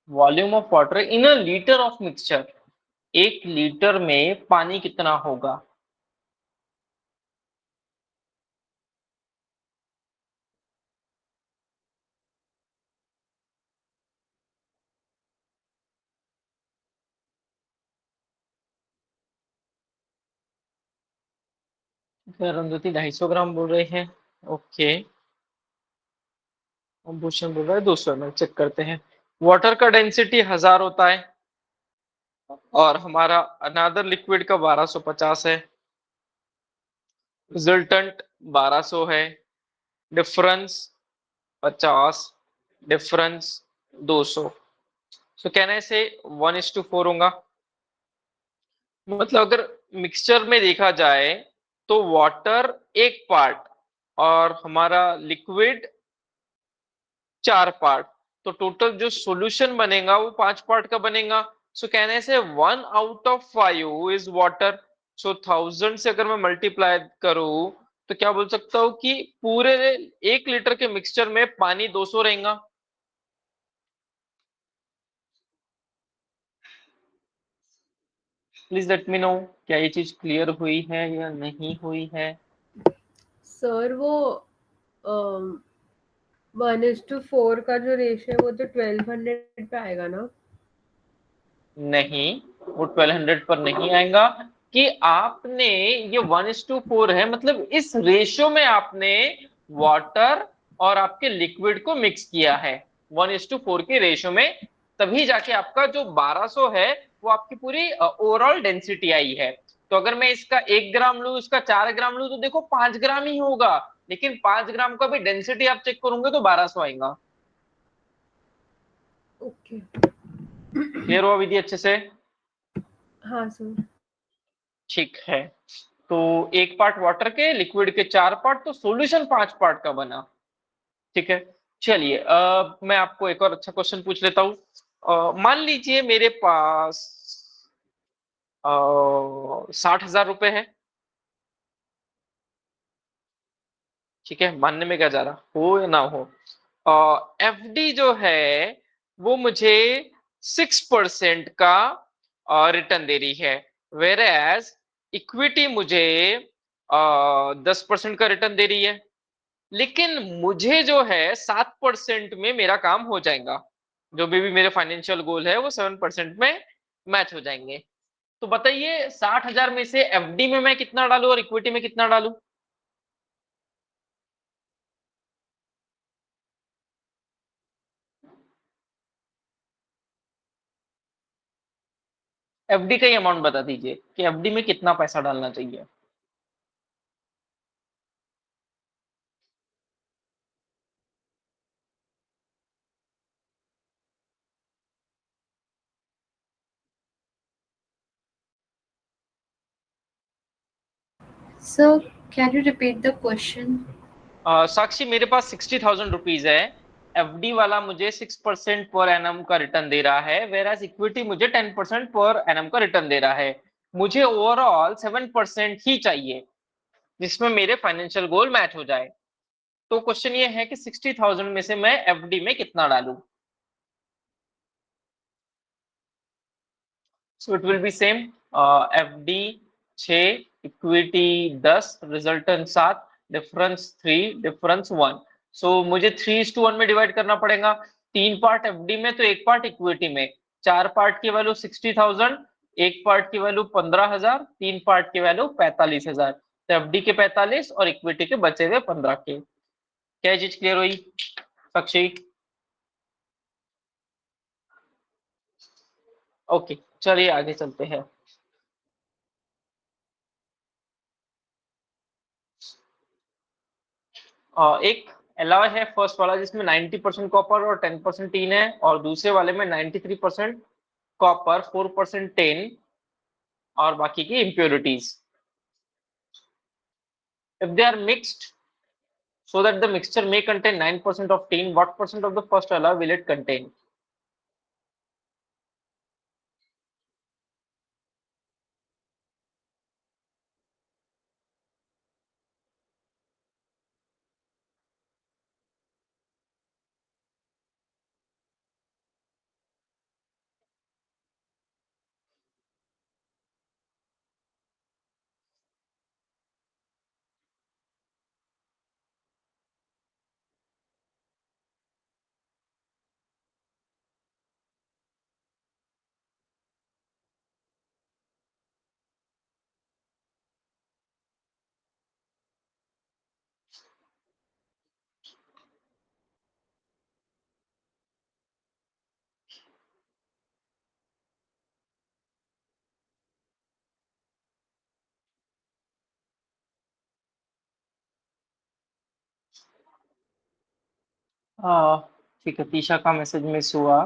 Volume of water in a litre of mixture, 1 litre में पानी कितना होगा? अरुंधति 250 ग्राम बोल रहे हैं। ओके, भूषण बोल रहा है 200 ml। चेक करते हैं। वाटर का डेंसिटी 1000 होता है और हमारा अनादर लिक्विड का 1250 है। रिजल्टेंट 1200 है। Difference 50, difference 200। सो कहने से 1:4 होगा। मतलब अगर मिक्सचर में देखा जाए तो वाटर 1 पार्ट और हमारा लिक्विड 4 पार्ट, तो टोटल जो सॉल्यूशन बनेगा वो 5 पार्ट का बनेगा। सो कहने से 1/5 इज वाटर। सो 1000 से अगर मैं मल्टीप्लाई करूं तो क्या बोल सकता हूँ कि पूरे 1 लीटर के मिक्सचर में पानी 200 रहेगा। प्लीज लेट मी नो, क्या ये चीज क्लियर हुई है या नहीं हुई है? सर वो 1:4 का जो रेशियो है वो तो 1200 पे आएगा ना? नहीं, वो 1200 पर नहीं आएगा। कि आपने ये 1:4 है, मतलब इस रेशियो में आपने वाटर और आपके लिक्विड को मिक्स किया है 1:4 के रेशियो में, तभी जाके आपका जो 1200 है वो आपकी पूरी ओवरऑल डेंसिटी आई है। तो अगर मैं इसका 1 ग्राम लू, इसका 4 ग्राम लू, तो देखो 5 ग्राम ही होगा, लेकिन 5 ग्राम का भी डेंसिटी आप चेक करोगे तो 1200 आएगा। ओके। क्लियर हुआ विधि अच्छे से? हाँ सर। ठीक है। तो 1 पार्ट वाटर के, लिक्विड के 4 पार्ट, तो सॉल्यूशन 5 पार्ट का बना। ठीक है। चलिए मैं आपको एक और अच्छा क्वेश्चन पूछ लेता हूँ। मान लीजिए मेरे पास 60,000 रुपए है। ठीक है, मानने में क्या जा रहा, हो या ना हो। एफडी जो है वो मुझे 6% का रिटर्न दे रही है, वेर एज इक्विटी मुझे 10% का रिटर्न दे रही है। लेकिन मुझे जो है 7% में मेरा काम हो जाएगा। जो भी मेरे फाइनेंशियल गोल है वो 7% में मैच हो जाएंगे। तो बताइए 60,000 में से एफडी में मैं कितना डालूं और इक्विटी में कितना डालूं? एफडी का ही अमाउंट बता दीजिए कि एफडी में कितना पैसा डालना चाहिए। So, can you repeat the question? साक्षी, मेरे पास 60,000 रुपीज है। एफडी वाला मुझे 6% पर एनम का रिटर्न दे रहा है, वेराज इक्विटी मुझे 10% पर एनम का रिटर्न दे रहा है। मुझे ओवरऑल 7% ही चाहिए जिसमें मेरे फाइनेंशियल गोल मैच हो जाए। तो क्वेश्चन ये है कि 60,000 में से मैं एफडी में कितना डालूं। So it will be same, FD 6, equity 10, resultant 7, difference 3, difference 1। सो मुझे 3:1 में डिवाइड करना पड़ेगा। 3 पार्ट एफडी में तो 1 पार्ट इक्विटी में। 4 पार्ट की वैल्यू 60,000, 1 पार्ट की वैल्यू 15,000, 3 पार्ट की वैल्यू 45,000। तो एफडी के 45 और इक्विटी के बचे हुए 15 के। क्या चीज क्लियर हुई साक्षी? ओके, चलिए आगे चलते हैं। एक अलावा है फर्स्ट वाला जिसमें 90% कॉपर और 10% टीन है, और दूसरे वाले में 93% कॉपर, 4% टेन और बाकी की impurities. If they are mixed so that the mixture may contain 9% of tin, what percent of the first alloy will it contain? ठीक है, तीशा का मैसेज मिस हुआ।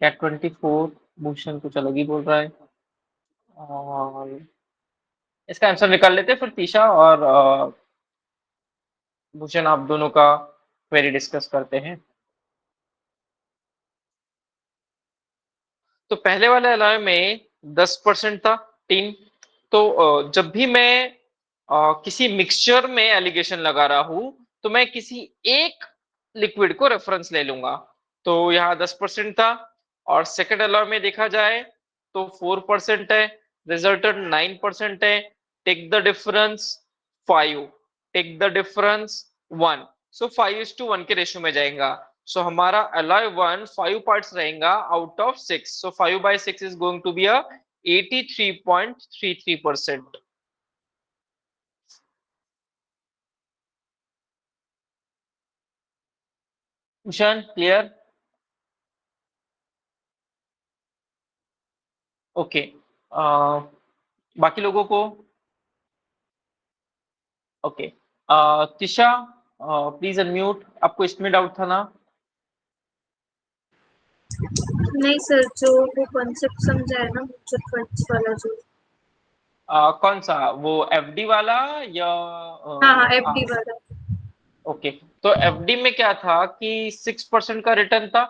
कैट 24 भूषण कुछ अलग ही बोल रहा है। और इसका आंसर निकाल लेते हैं, फिर तीशा और भूषण आप दोनों का क्वेरी डिस्कस करते हैं। तो पहले वाले एलॉय में 10% था टीन। तो जब भी मैं किसी मिक्सचर में एलिगेशन लगा रहा हूं तो मैं किसी एक लिक्विड को रेफरेंस ले लूंगा। तो यहाँ 10% था, और सेकंड एलॉय में देखा जाए तो 4% है, रिजल्टेंट 9% है। Take the difference 5, take the difference 1। So 5:1 के रेशियो में जाएगा। सो हमारा alloy 1 5 पार्ट्स रहेगा out of 6। So 5/6 is going to be a 83.33%। Bhushan clear? Okay, बाकी लोगों को? Okay, Tisha please unmute. आपको इसमें डाउट था ना? नहीं सर, जो वो कॉन्सेप्ट समझा है ना म्यूचुअल फंड्स वाला जो। कौन सा, वो एफडी वाला या हाँ हाँ, एफडी वाला। ओके, तो एफडी में क्या था कि 6% का रिटर्न था,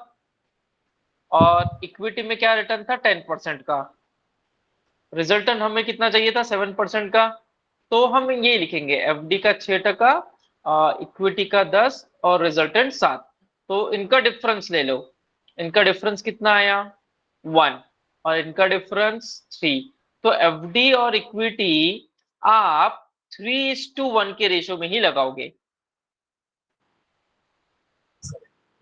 और इक्विटी में क्या रिटर्न था, 10% का। रिजल्टेंट हमें कितना चाहिए था, 7% का। तो हम ये लिखेंगे एफडी का 6%, इक्विटी का 10 और रिजल्टेंट 7। तो इनका डिफरेंस ले लो। इनका डिफरेंस कितना आया, 1, और इनका डिफरेंस 3। तो एफडी और इक्विटी आप 3:1 के रेशियो में ही लगाओगे।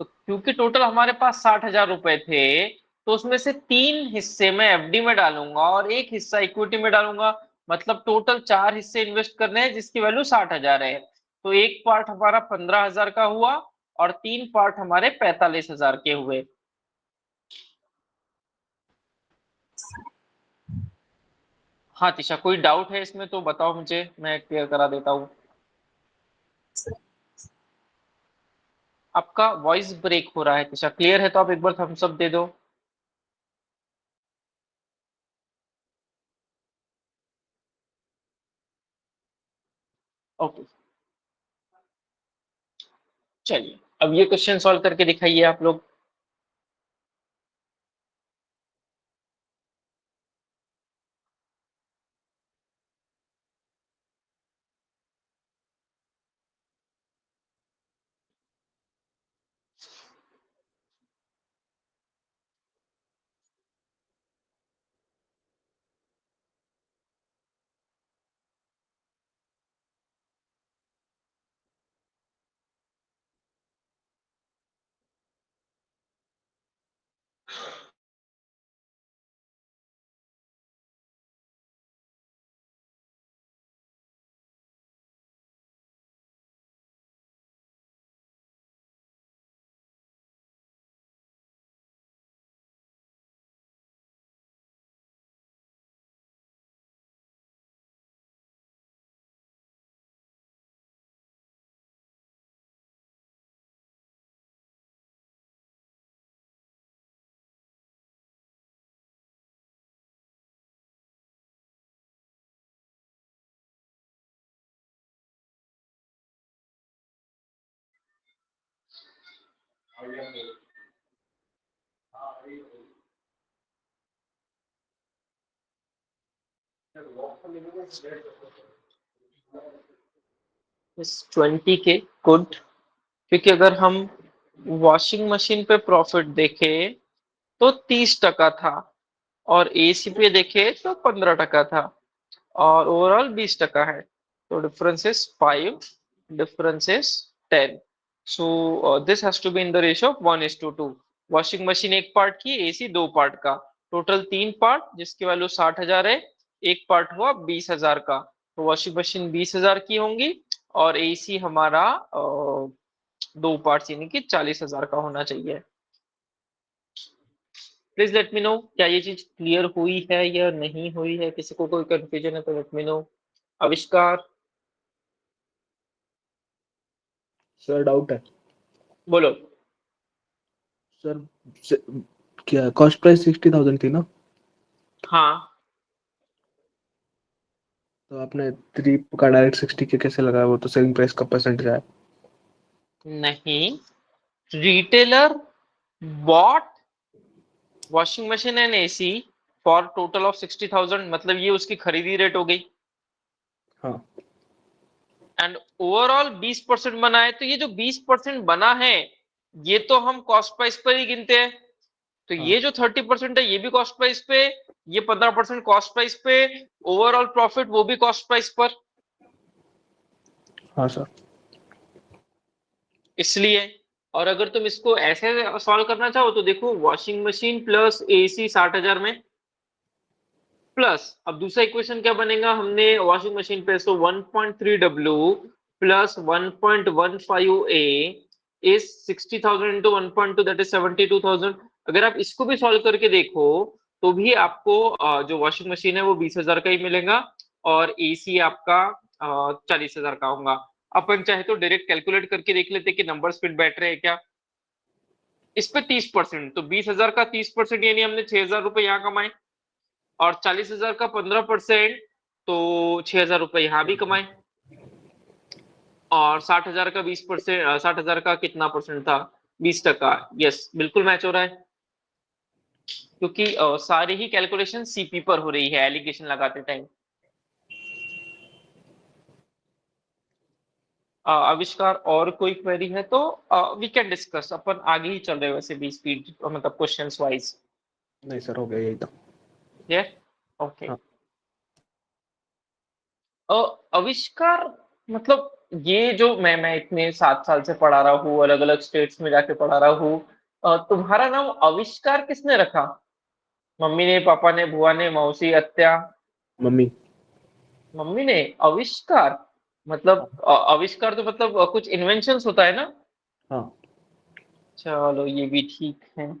तो क्योंकि टोटल हमारे पास 60,000 रुपए थे, तो उसमें से 3 हिस्से मैं एफडी में डालूंगा और 1 हिस्सा इक्विटी में डालूंगा। मतलब टोटल 4 हिस्से इन्वेस्ट करने हैं जिसकी वैल्यू 60,000 है। तो एक पार्ट हमारा 15,000 का हुआ और 3 पार्ट हमारे 45,000 के हुए। हाँ तिशा, कोई डाउट है इसमें तो बताओ मुझे, मैं क्लियर करा देता हूँ। आपका वॉइस ब्रेक हो रहा है तिशा, क्लियर है तो आप एक बार थम्स अप दे दो। ओके, चलिए अब ये क्वेश्चन सॉल्व करके दिखाइए आप लोग। इस 20 के गुड, क्योंकि अगर हम वॉशिंग मशीन पे प्रॉफिट देखें तो 30% था, और एसी पे देखे तो 15% था, और ओवरऑल 20% है। तो difference is 5, difference is 10। So this has to be in the ratio of 1:2। Washing machine एक पार्ट की, एसी दो पार्ट का, टोटल 3 पार्ट जिसकी वैल्यू 60,000 है, एक पार्ट हुआ 20,000 का। तो वॉशिंग मशीन 20,000 की होंगी, और एसी हमारा दो पार्ट यानी कि 40,000 का होना चाहिए। प्लीज लेट मी नो क्या ये चीज क्लियर हुई है या नहीं हुई है, किसी को कोई कंफ्यूजन है तो लेट मी नो। आविष्कार, सर डाउट है बोलो। सर। से- क्या कॉस्ट प्राइस 60,000 थी ना? हाँ, तो आपने 3 का डायरेक्ट 60 के कैसे लगाया? वो तो सेलिंग प्राइस का परसेंटेज है। नहीं, retailer bought washing machine and AC for total of 60,000, मतलब ये उसकी खरीदी रेट हो गई। हाँ एंड ओवरऑल 20% बना है, तो ये जो 20% बना है ये तो हम कॉस्ट प्राइस पर ही गिनते हैं। तो हाँ ये जो 30% है ये भी कॉस्ट प्राइस पे, ये 15% कॉस्ट प्राइस पे, ओवरऑल प्रॉफिट वो भी कॉस्ट प्राइस पर। हाँ सर। इसलिए, और अगर तुम इसको ऐसे सॉल्व करना चाहो तो देखो, वॉशिंग मशीन प्लस एसी 60,000 में, प्लस अब दूसरा इक्वेशन क्या बनेगा, हमने वॉशिंग मशीन पे, सो 1.3W plus 1.15A is 60,000 into 1.2, that is 72,000। अगर आप इसको भी सॉल्व करके देखो तो भी आपको जो वॉशिंग मशीन है वो 20,000 का ही मिलेगा, और एसी आपका 40,000 का होगा। अपन चाहे तो डायरेक्ट कैलकुलेट करके देख लेते कि नंबर्स फिट बैठ रहे हैं क्या। इस पे 30%, तो 20,000 का 30% यानी हमने 6,000 रुपए यहाँ कमाए, और 40,000 का 15% तो 6,000 रुपए यहाँ भी कमाए, और 60,000 का 20%, 60,000 का कितना परसेंट था, 20%। यस, बिल्कुल मैच हो रहा है, क्योंकि सारी ही कैलकुलेशन सीपी पर हो रही है एलिगेशन लगाते टाइम। आविष्कार, और कोई क्वेरी है तो वी कैन डिस्कस, अपन आगे ही चल रहे हैं वैसे भी स्पीड, मतलब क्वेश्चंस वाइज। नहीं सर, हो गया यही था। ये ओके। हाँ आविष्कार, मतलब ये जो मैं इतने 7 साल से पढ़ा रहा हूँ, अलग अलग स्टेट्स में जाके पढ़ा रहा हूँ, तुम्हारा नाम आविष्कार किसने रखा? मम्मी ने, पापा ने, बुआ ने, मौसी, अत्या? मम्मी। मम्मी ने। आविष्कार मतलब आविष्कार तो मतलब कुछ इन्वेंशंस होता है ना। हाँ चलो ये भी ठीक है।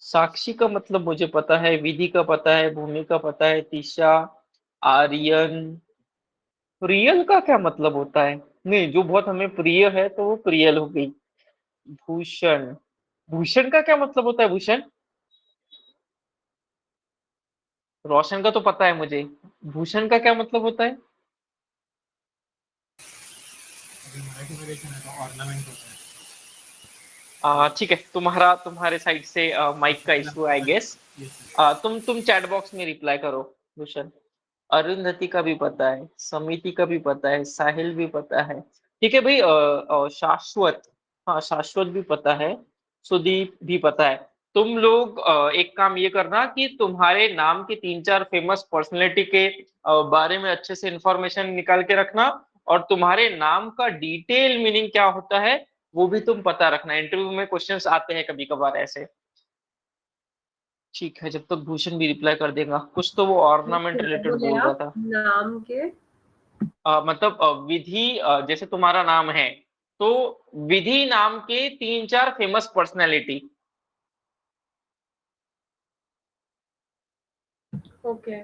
साक्षी का मतलब मुझे पता है, विधि का पता है, भूमि का पता है, तीशा, आर्यन। प्रियल का क्या मतलब होता है? नहीं, जो बहुत हमें प्रिय है तो वो प्रियल हो गई। भूषण, भूषण का क्या मतलब होता है? भूषण, रोशन का तो पता है मुझे, भूषण का क्या मतलब होता है? ठीक है, तुम्हारे साइड से माइक का इशू आई गेस। तुम चैट बॉक्स में रिप्लाई करो भूषण। अरुंधति का भी पता है, समिति का भी पता है, साहिल भी पता है। ठीक है भाई। शाश्वत, हाँ शाश्वत भी पता है, सुदीप भी पता है। तुम लोग एक काम ये करना कि तुम्हारे नाम के 3-4 फेमस पर्सनैलिटी के बारे में अच्छे से इंफॉर्मेशन निकाल के रखना, और तुम्हारे नाम का डिटेल मीनिंग क्या होता है वो भी तुम पता रखना। इंटरव्यू में क्वेश्चंस आते हैं कभी कभार ऐसे। ठीक है, जब तक भूषण भी रिप्लाई कर देगा। कुछ तो वो ऑर्नामेंट रिलेटेड बोले बोल रहा आप था। नाम के मतलब विधि, जैसे तुम्हारा नाम है तो विधि नाम के 3-4 फेमस पर्सनैलिटी। ओके।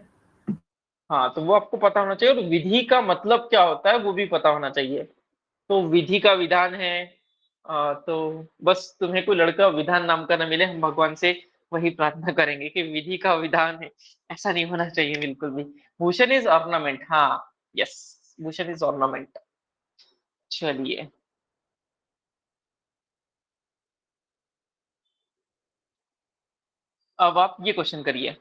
हाँ तो वो आपको पता होना चाहिए, और विधि का मतलब क्या होता है वो भी पता होना चाहिए। तो विधि का विधान है। तो बस तुम्हें कोई लड़का विधान नाम का ना मिले, हम भगवान से वही प्रार्थना करेंगे कि विधि का विधान है। ऐसा नहीं होना चाहिए बिल्कुल भी। भूषण इज ऑर्नामेंट, हाँ। Yes, Bhushan is ornament. चलिए, अब आप ये क्वेश्चन करिए।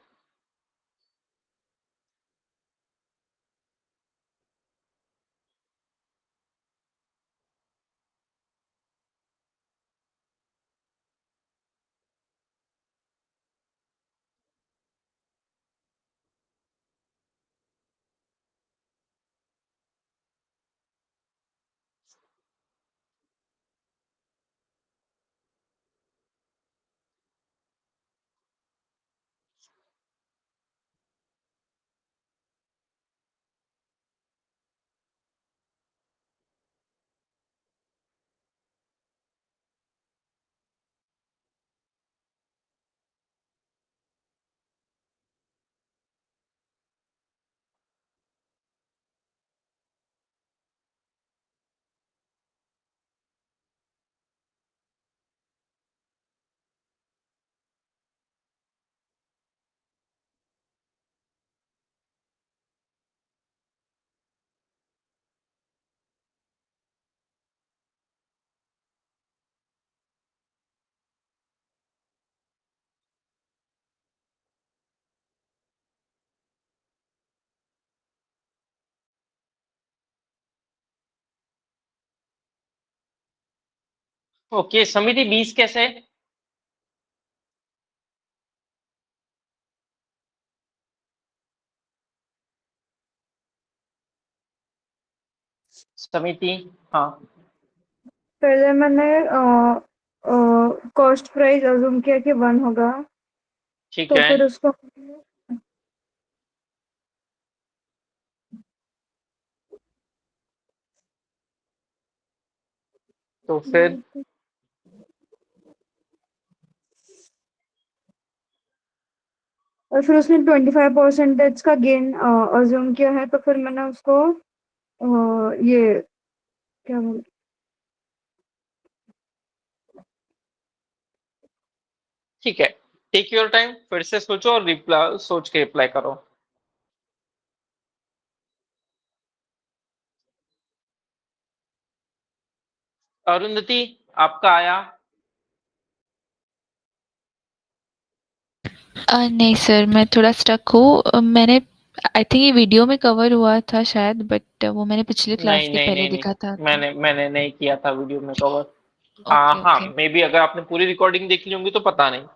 ओके, समिति 20 कैसे? समिति, हाँ। पहले मैंने कॉस्ट प्राइस अज्यूम किया कि 1 होगा, ठीक तो है, फिर उसको तो फिर और फिर उसने 25% का गेन अज्यूम किया है, तो फिर मैंने उसको ये क्या बोल ठीक है, टेक योर टाइम, फिर से सोचो और रिप्लाई सोच के रिप्लाई करो। अरुंधति, आपका आया? नहीं सर, मैं थोड़ा स्टक हूँ। मैंने आई थिंक ये वीडियो में कवर हुआ था शायद, बट वो मैंने पिछले क्लास नहीं के नहीं पहले नहीं नहीं, देखा था तो। मैंने नहीं किया था वीडियो में कवर। ओके हाँ, ओके। मे बी अगर आपने पूरी रिकॉर्डिंग देख ली होंगी तो पता नहीं।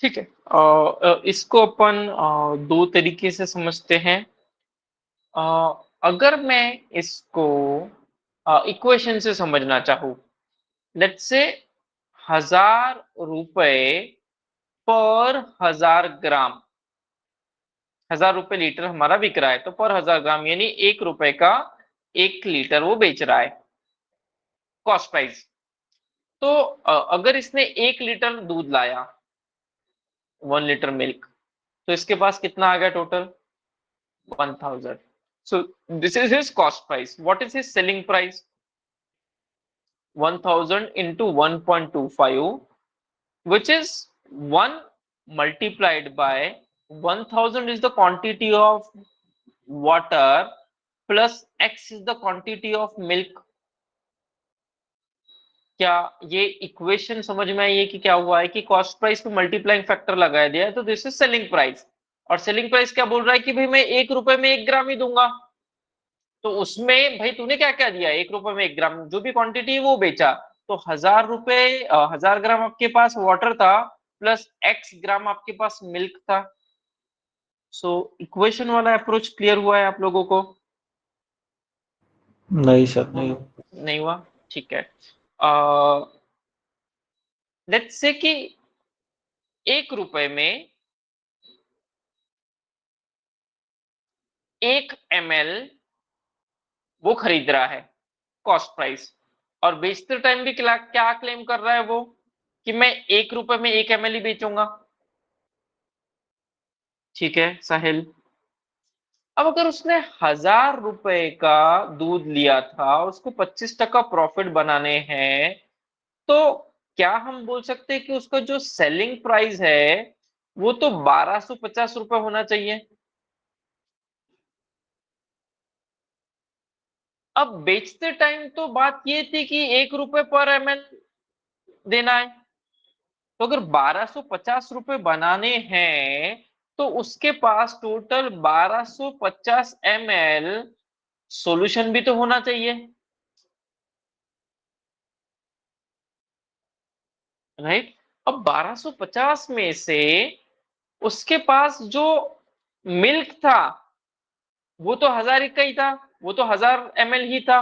ठीक है, इसको अपन दो तरीके से समझते हैं। अ, अगर मैं इसको इक्वेशन से समझना चाहूँ, लेट्स से 1000 रुपए पर 1000 ग्राम, ₹1000 लीटर हमारा बिक रहा है, तो पर 1000 ग्राम यानी ₹1 का 1 लीटर वो बेच रहा है, कॉस्ट प्राइस। तो अगर इसने 1 लीटर दूध लाया, 1 लीटर मिल्क, तो इसके पास कितना आ गया total? 1000। So this is his cost price. What is his selling price? 1000 into 1.25, which is 1 multiplied by 1000 is the quantity of water plus x is the quantity of milk. क्या ये equation समझ में आई है कि क्या हुआ है कि कॉस्ट प्राइस पे मल्टीप्लाइंग फैक्टर लगा दिया है, तो दिस इज सेलिंग प्राइस। और सेलिंग प्राइस क्या बोल रहा है कि भाई मैं ₹1 में 1 ग्राम ही दूंगा। तो उसमें भाई तूने क्या क्या दिया, ₹1 में 1 ग्राम, जो भी क्वांटिटी है वो बेचा। तो ₹1000 ग्राम आपके पास वाटर था प्लस x ग्राम आपके पास मिल्क था। सो इक्वेशन वाला अप्रोच क्लियर हुआ है आप लोगों को? नहीं सर, नहीं। नहीं हुआ? ठीक है। लेट्स से कि ₹1 में 1 ml वो खरीद रहा है, कॉस्ट प्राइस। और बेचते टाइम भी क्या क्लेम कर रहा है वो कि मैं ₹1 में 1 ml ही बेचूंगा। ठीक है साहिल। अब अगर उसने ₹1000 का दूध लिया था, उसको 25% प्रॉफिट बनाने हैं, तो क्या हम बोल सकते हैं कि उसका जो सेलिंग प्राइस है वो तो ₹1250 होना चाहिए? अब बेचते टाइम तो बात ये थी कि ₹1 पर ml देना है, तो अगर ₹1250 बनाने हैं तो उसके पास टोटल 1250 ml सॉल्यूशन भी तो होना चाहिए, राइट? अब 1250 में से उसके पास जो मिल्क था वो तो 1000 का ही था, वो तो 1000 ml ही था,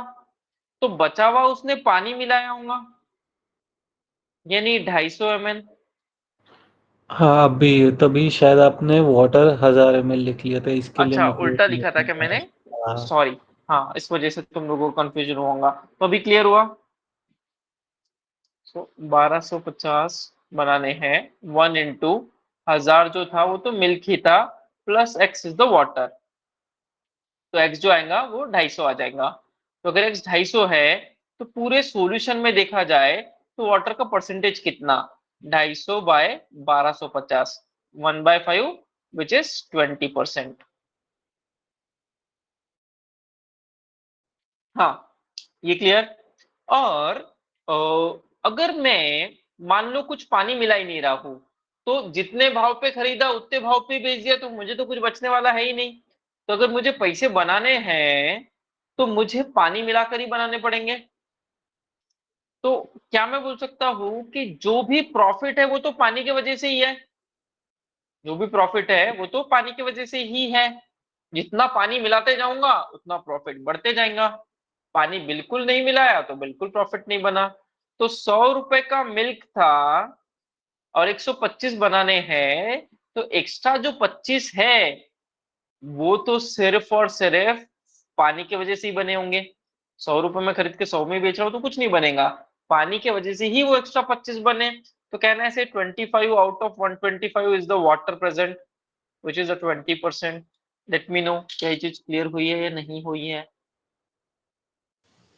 तो बचा हुआ उसने पानी मिलाया होगा, यानी 250 ml। हाँ, अभी तभी शायद आपने वाटर 1000 ml लिख लिया था, इसके लिए अच्छा मैं उल्टा लिखा था क्या मैंने? हाँ। सॉरी, हाँ इस वजह से तुम लोगों को कंफ्यूजन होगा। तो अभी क्लियर हुआ? सो 1250 बनाने हैं, 1 इंटू 1000 जो था वो तो मिल्क ही था plus x is the water, तो x जो आएगा वो 250 आ जाएगा। तो अगर x 250 है तो पूरे सॉल्यूशन में देखा जाए तो वाटर का परसेंटेज कितना? 250 बाय 1250, 1/5 विच इज 20%। हाँ ये क्लियर। और अगर मैं मान लो कुछ पानी मिला ही नहीं रहा हूं, तो जितने भाव पे खरीदा उतने भाव पे बेच दिया, तो मुझे तो कुछ बचने वाला है ही नहीं। तो अगर मुझे पैसे बनाने हैं तो मुझे पानी मिलाकर ही बनाने पड़ेंगे। तो क्या मैं बोल सकता हूं कि जो भी प्रॉफिट है वो तो पानी की वजह से ही है, जो भी प्रॉफिट है वो तो पानी की वजह से ही है। जितना पानी मिलाते जाऊंगा उतना प्रॉफिट बढ़ते जाएगा, पानी बिल्कुल नहीं मिलाया तो बिल्कुल प्रॉफिट नहीं बना। तो ₹100 का मिल्क था और 125 बनाने हैं, तो एक्स्ट्रा जो 25 है वो तो सिर्फ और सिर्फ पानी की वजह से ही बने होंगे। ₹100 में खरीद के 100 में बेच रहा हूं तो कुछ नहीं बनेगा, पानी की वजह से ही वो एक्स्ट्रा 25 बने। तो कहना है 25 out of 125 is the water present which is a 20%। Let me know क्या ये चीज क्लियर हुई है या नहीं हुई है?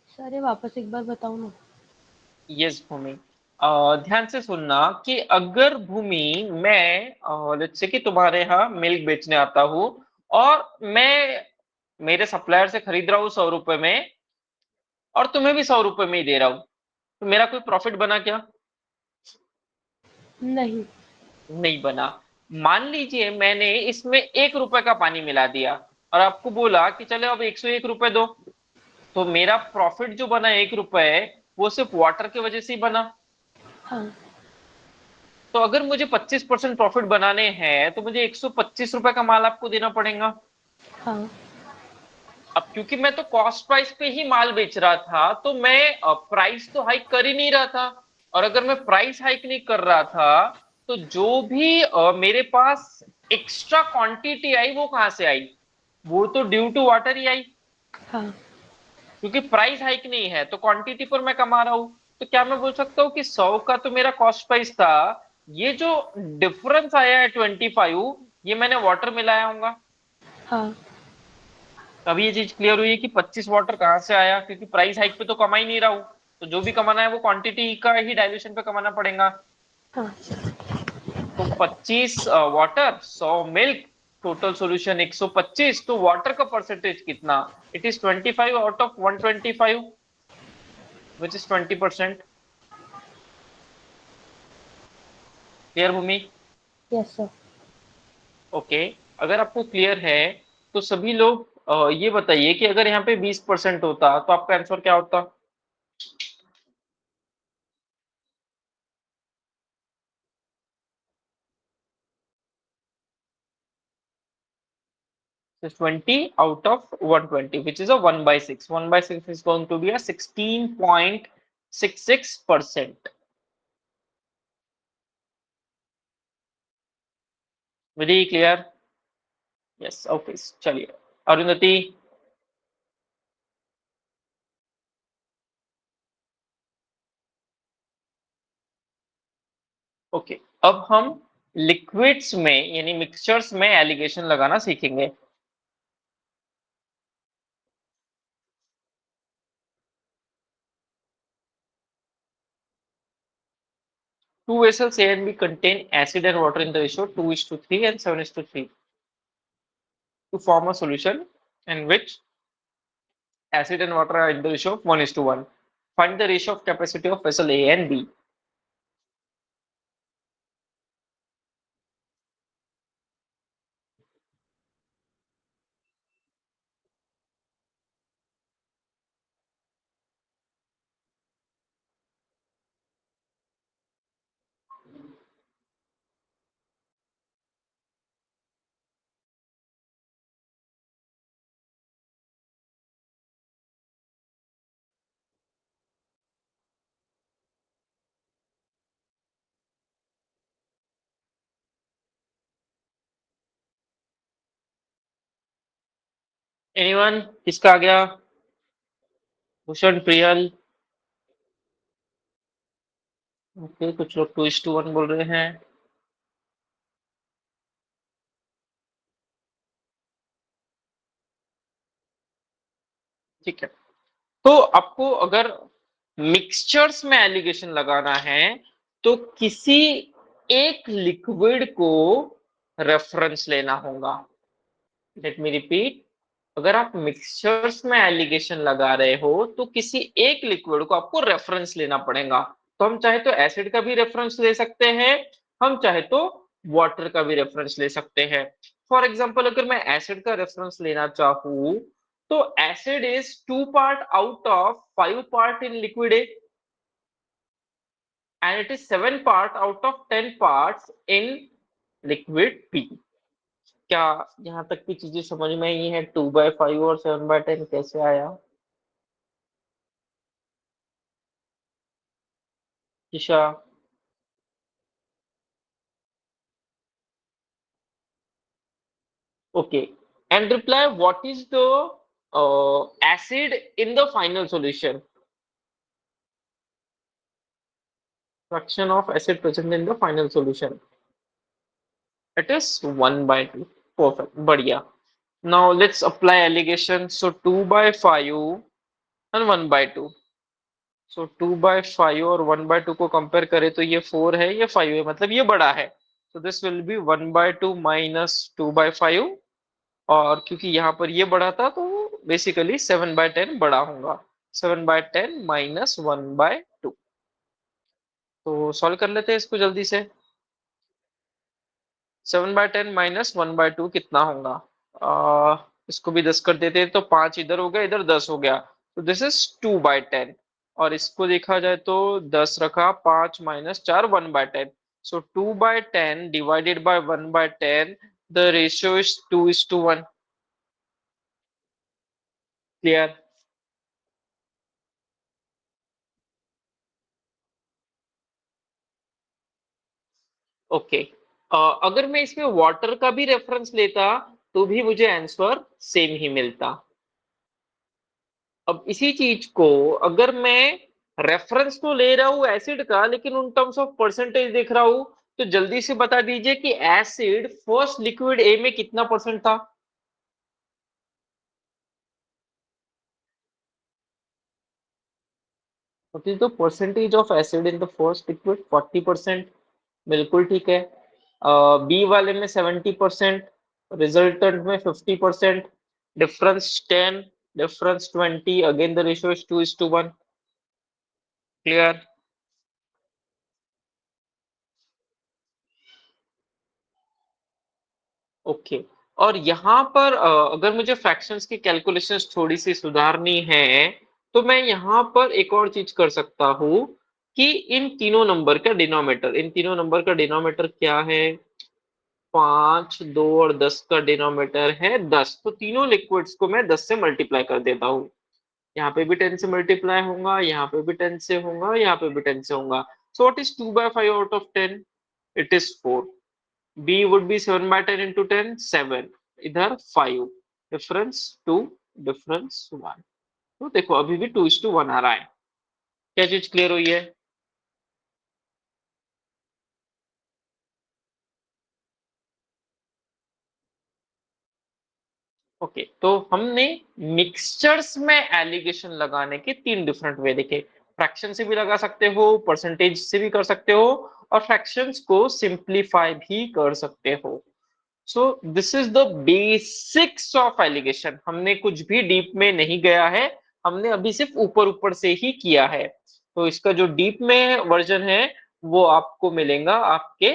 सर ये वापस एक बार बताओ ना। यस भूमि, ध्यान से सुनना कि अगर भूमि मैं लेट्स से कि तुम्हारे यहाँ मिल्क बेचने आता हूँ और मैं मेरे सप्लायर से खरीद रहा हूँ ₹100 में और तुम्हें भी ₹100 में ही दे रहा हूँ, तो मेरा कोई प्रॉफिट बना क्या? नहीं। नहीं बना। मान लीजिए मैंने इसमें ₹1 का पानी मिला दिया और आपको बोला कि चलो अब ₹101 दो, तो मेरा प्रॉफिट जो बना ₹1 वो सिर्फ वाटर की वजह से ही बना। हाँ। तो अगर मुझे 25% प्रॉफिट बनाने हैं तो मुझे ₹125 का माल आपको देना पड़ेगा। हाँ। अब क्योंकि मैं तो कॉस्ट प्राइस पे ही माल बेच रहा था तो मैं प्राइस तो हाइक कर ही नहीं रहा था, और अगर मैं प्राइस हाइक नहीं कर रहा था तो जो भी मेरे पास एक्स्ट्रा क्वांटिटी आई वो कहां से आई? वो तो ड्यू टू वाटर ही आई, हाँ क्योंकि प्राइस हाइक नहीं है तो क्वांटिटी पर मैं कमा रहा हूं। तो क्या मैं बोल सकता हूँ कि 100 का तो मेरा कॉस्ट प्राइस था, ये जो डिफरेंस आया है 25, ये मैंने वाटर में लाया हूँ। हाँ अभी ये चीज क्लियर हुई है कि 25 वाटर कहाँ से आया, क्योंकि प्राइस हाइक पे तो कमा ही नहीं रहा हूं, तो जो भी कमाना है वो क्वांटिटी का ही डाइल्यूशन पे कमाना पड़ेगा। हाँ तो 25 वाटर, 100 मिल्क, टोटल सॉल्यूशन 125, तो वाटर का परसेंटेज कितना? It is 25 out of 125, which is 20%। Clear Bhoomi? Yes sir. Okay. अगर आपको क्लियर है तो सभी लोग ये बताइए कि अगर यहाँ पे 20% होता तो आपका आंसर क्या होता? So 20 out of 120, which is a 1 by 6. 1 by 6 is going to be a 16.66%. Very clear? Yes, okay. चलिए, अरुंधति। ओके, अब हम लिक्विड्स में यानी मिक्सचर्स में एलिगेशन लगाना सीखेंगे। Two vessels A and B contain acid and water in the ratio 2:3 and 7:3 to form a solution in which acid and water are in the ratio of 1:1. Find the ratio of capacity of vessel A and B. Anyone? किसका आ गया? Bhushan, Priyal? Okay, कुछ लोग 2:1 बोल रहे हैं। ठीक है, तो आपको अगर मिक्सचर्स में एलिगेशन लगाना है तो किसी एक लिक्विड को रेफरेंस लेना होगा। लेट मी रिपीट, अगर आप मिक्सचर्स में एलिगेशन लगा रहे हो तो किसी एक लिक्विड को आपको रेफरेंस लेना पड़ेगा। तो हम चाहे तो एसिड का भी रेफरेंस ले सकते हैं, हम चाहे तो वाटर का भी रेफरेंस ले सकते हैं। फॉर एग्जाम्पल, अगर मैं एसिड का रेफरेंस लेना चाहूं तो acid is 2 part out of 5 part in liquid A and it is 7 part out of 10 parts in liquid B. क्या यहाँ तक की चीजें समझ में आई है? 2/5 और 7/10 कैसे आया? Isha? Okay. And reply, what is the acid in the final solution? Fraction of acid present in the final solution. It is 1/2. Perfect. Badhiya. Now let's apply alligation. So 2/5 and 1/2. So 2/5 और 1/2 को कंपेयर करें तो ये 4 है, ये 5 है, मतलब ये बड़ा है। So this will be 1/2 minus 2/5, और क्योंकि यहाँ पर ये बड़ा था तो बेसिकली 7/10 बड़ा होगा। 7/10 माइनस 1/2। तो सॉल्व कर लेते हैं इसको जल्दी से। 7/10 माइनस 1/2 कितना होगा? इसको भी 10 कर देते हैं तो 5 इधर हो गया, इधर 10 हो गया, तो दिस इज 2/10। और इसको देखा जाए तो 10 रखा, 5 minus 4, 1/10। So 2/10 divided by 1/10, the ratio is 2:1। Clear? Okay. अगर मैं इसमें वाटर का भी रेफरेंस लेता तो भी मुझे आंसर सेम ही मिलता। अब इसी चीज को अगर मैं रेफरेंस तो ले रहा हूं एसिड का, लेकिन उन टर्म्स ऑफ परसेंटेज देख रहा हूं, तो जल्दी से बता दीजिए कि एसिड फर्स्ट लिक्विड ए में कितना परसेंट था? What is the percentage of acid in the first liquid? 40%। बिल्कुल ठीक है। बी वाले में 70%, रिजल्टेंट में 50%, difference 10, difference 20, again the ratio is 2:1। Clear? Okay. और यहाँ पर अगर मुझे फ्रैक्शंस की कैलकुलेशंस थोड़ी सी सुधारनी है, तो मैं यहाँ पर एक और चीज कर सकता हूँ कि इन तीनों नंबर का डिनोमिनेटर क्या है? 5, 2 और 10 का डिनोमिनेटर है 10, तो तीनों लिक्विड्स को मैं 10 से मल्टीप्लाई कर देता हूँ। यहाँ पे भी 10 से मल्टीप्लाई होगा, यहाँ पे भी 10 से होगा, यहाँ पे भी 10 से होगा। So what is 2/5 out of 10? It is 4। B would be 7/10 into 10, 7, इधर 5, डिफरेंस 2, डिफरेंस 1। तो देखो अभी भी 2:1 आ रहा है। क्या चीज क्लियर हुई है? ओके, तो हमने मिक्सचर्स में एलिगेशन लगाने के 3 डिफरेंट वे देखे। फ्रैक्शन से भी लगा सकते हो, परसेंटेज से भी कर सकते हो, और फ्रैक्शंस को सिंप्लीफाई भी कर सकते हो। So this is the basics of alligation. हमने कुछ भी डीप में नहीं गया है, हमने अभी सिर्फ ऊपर ऊपर से ही किया है। तो इसका जो डीप में वर्जन है वो आपको मिलेगा आपके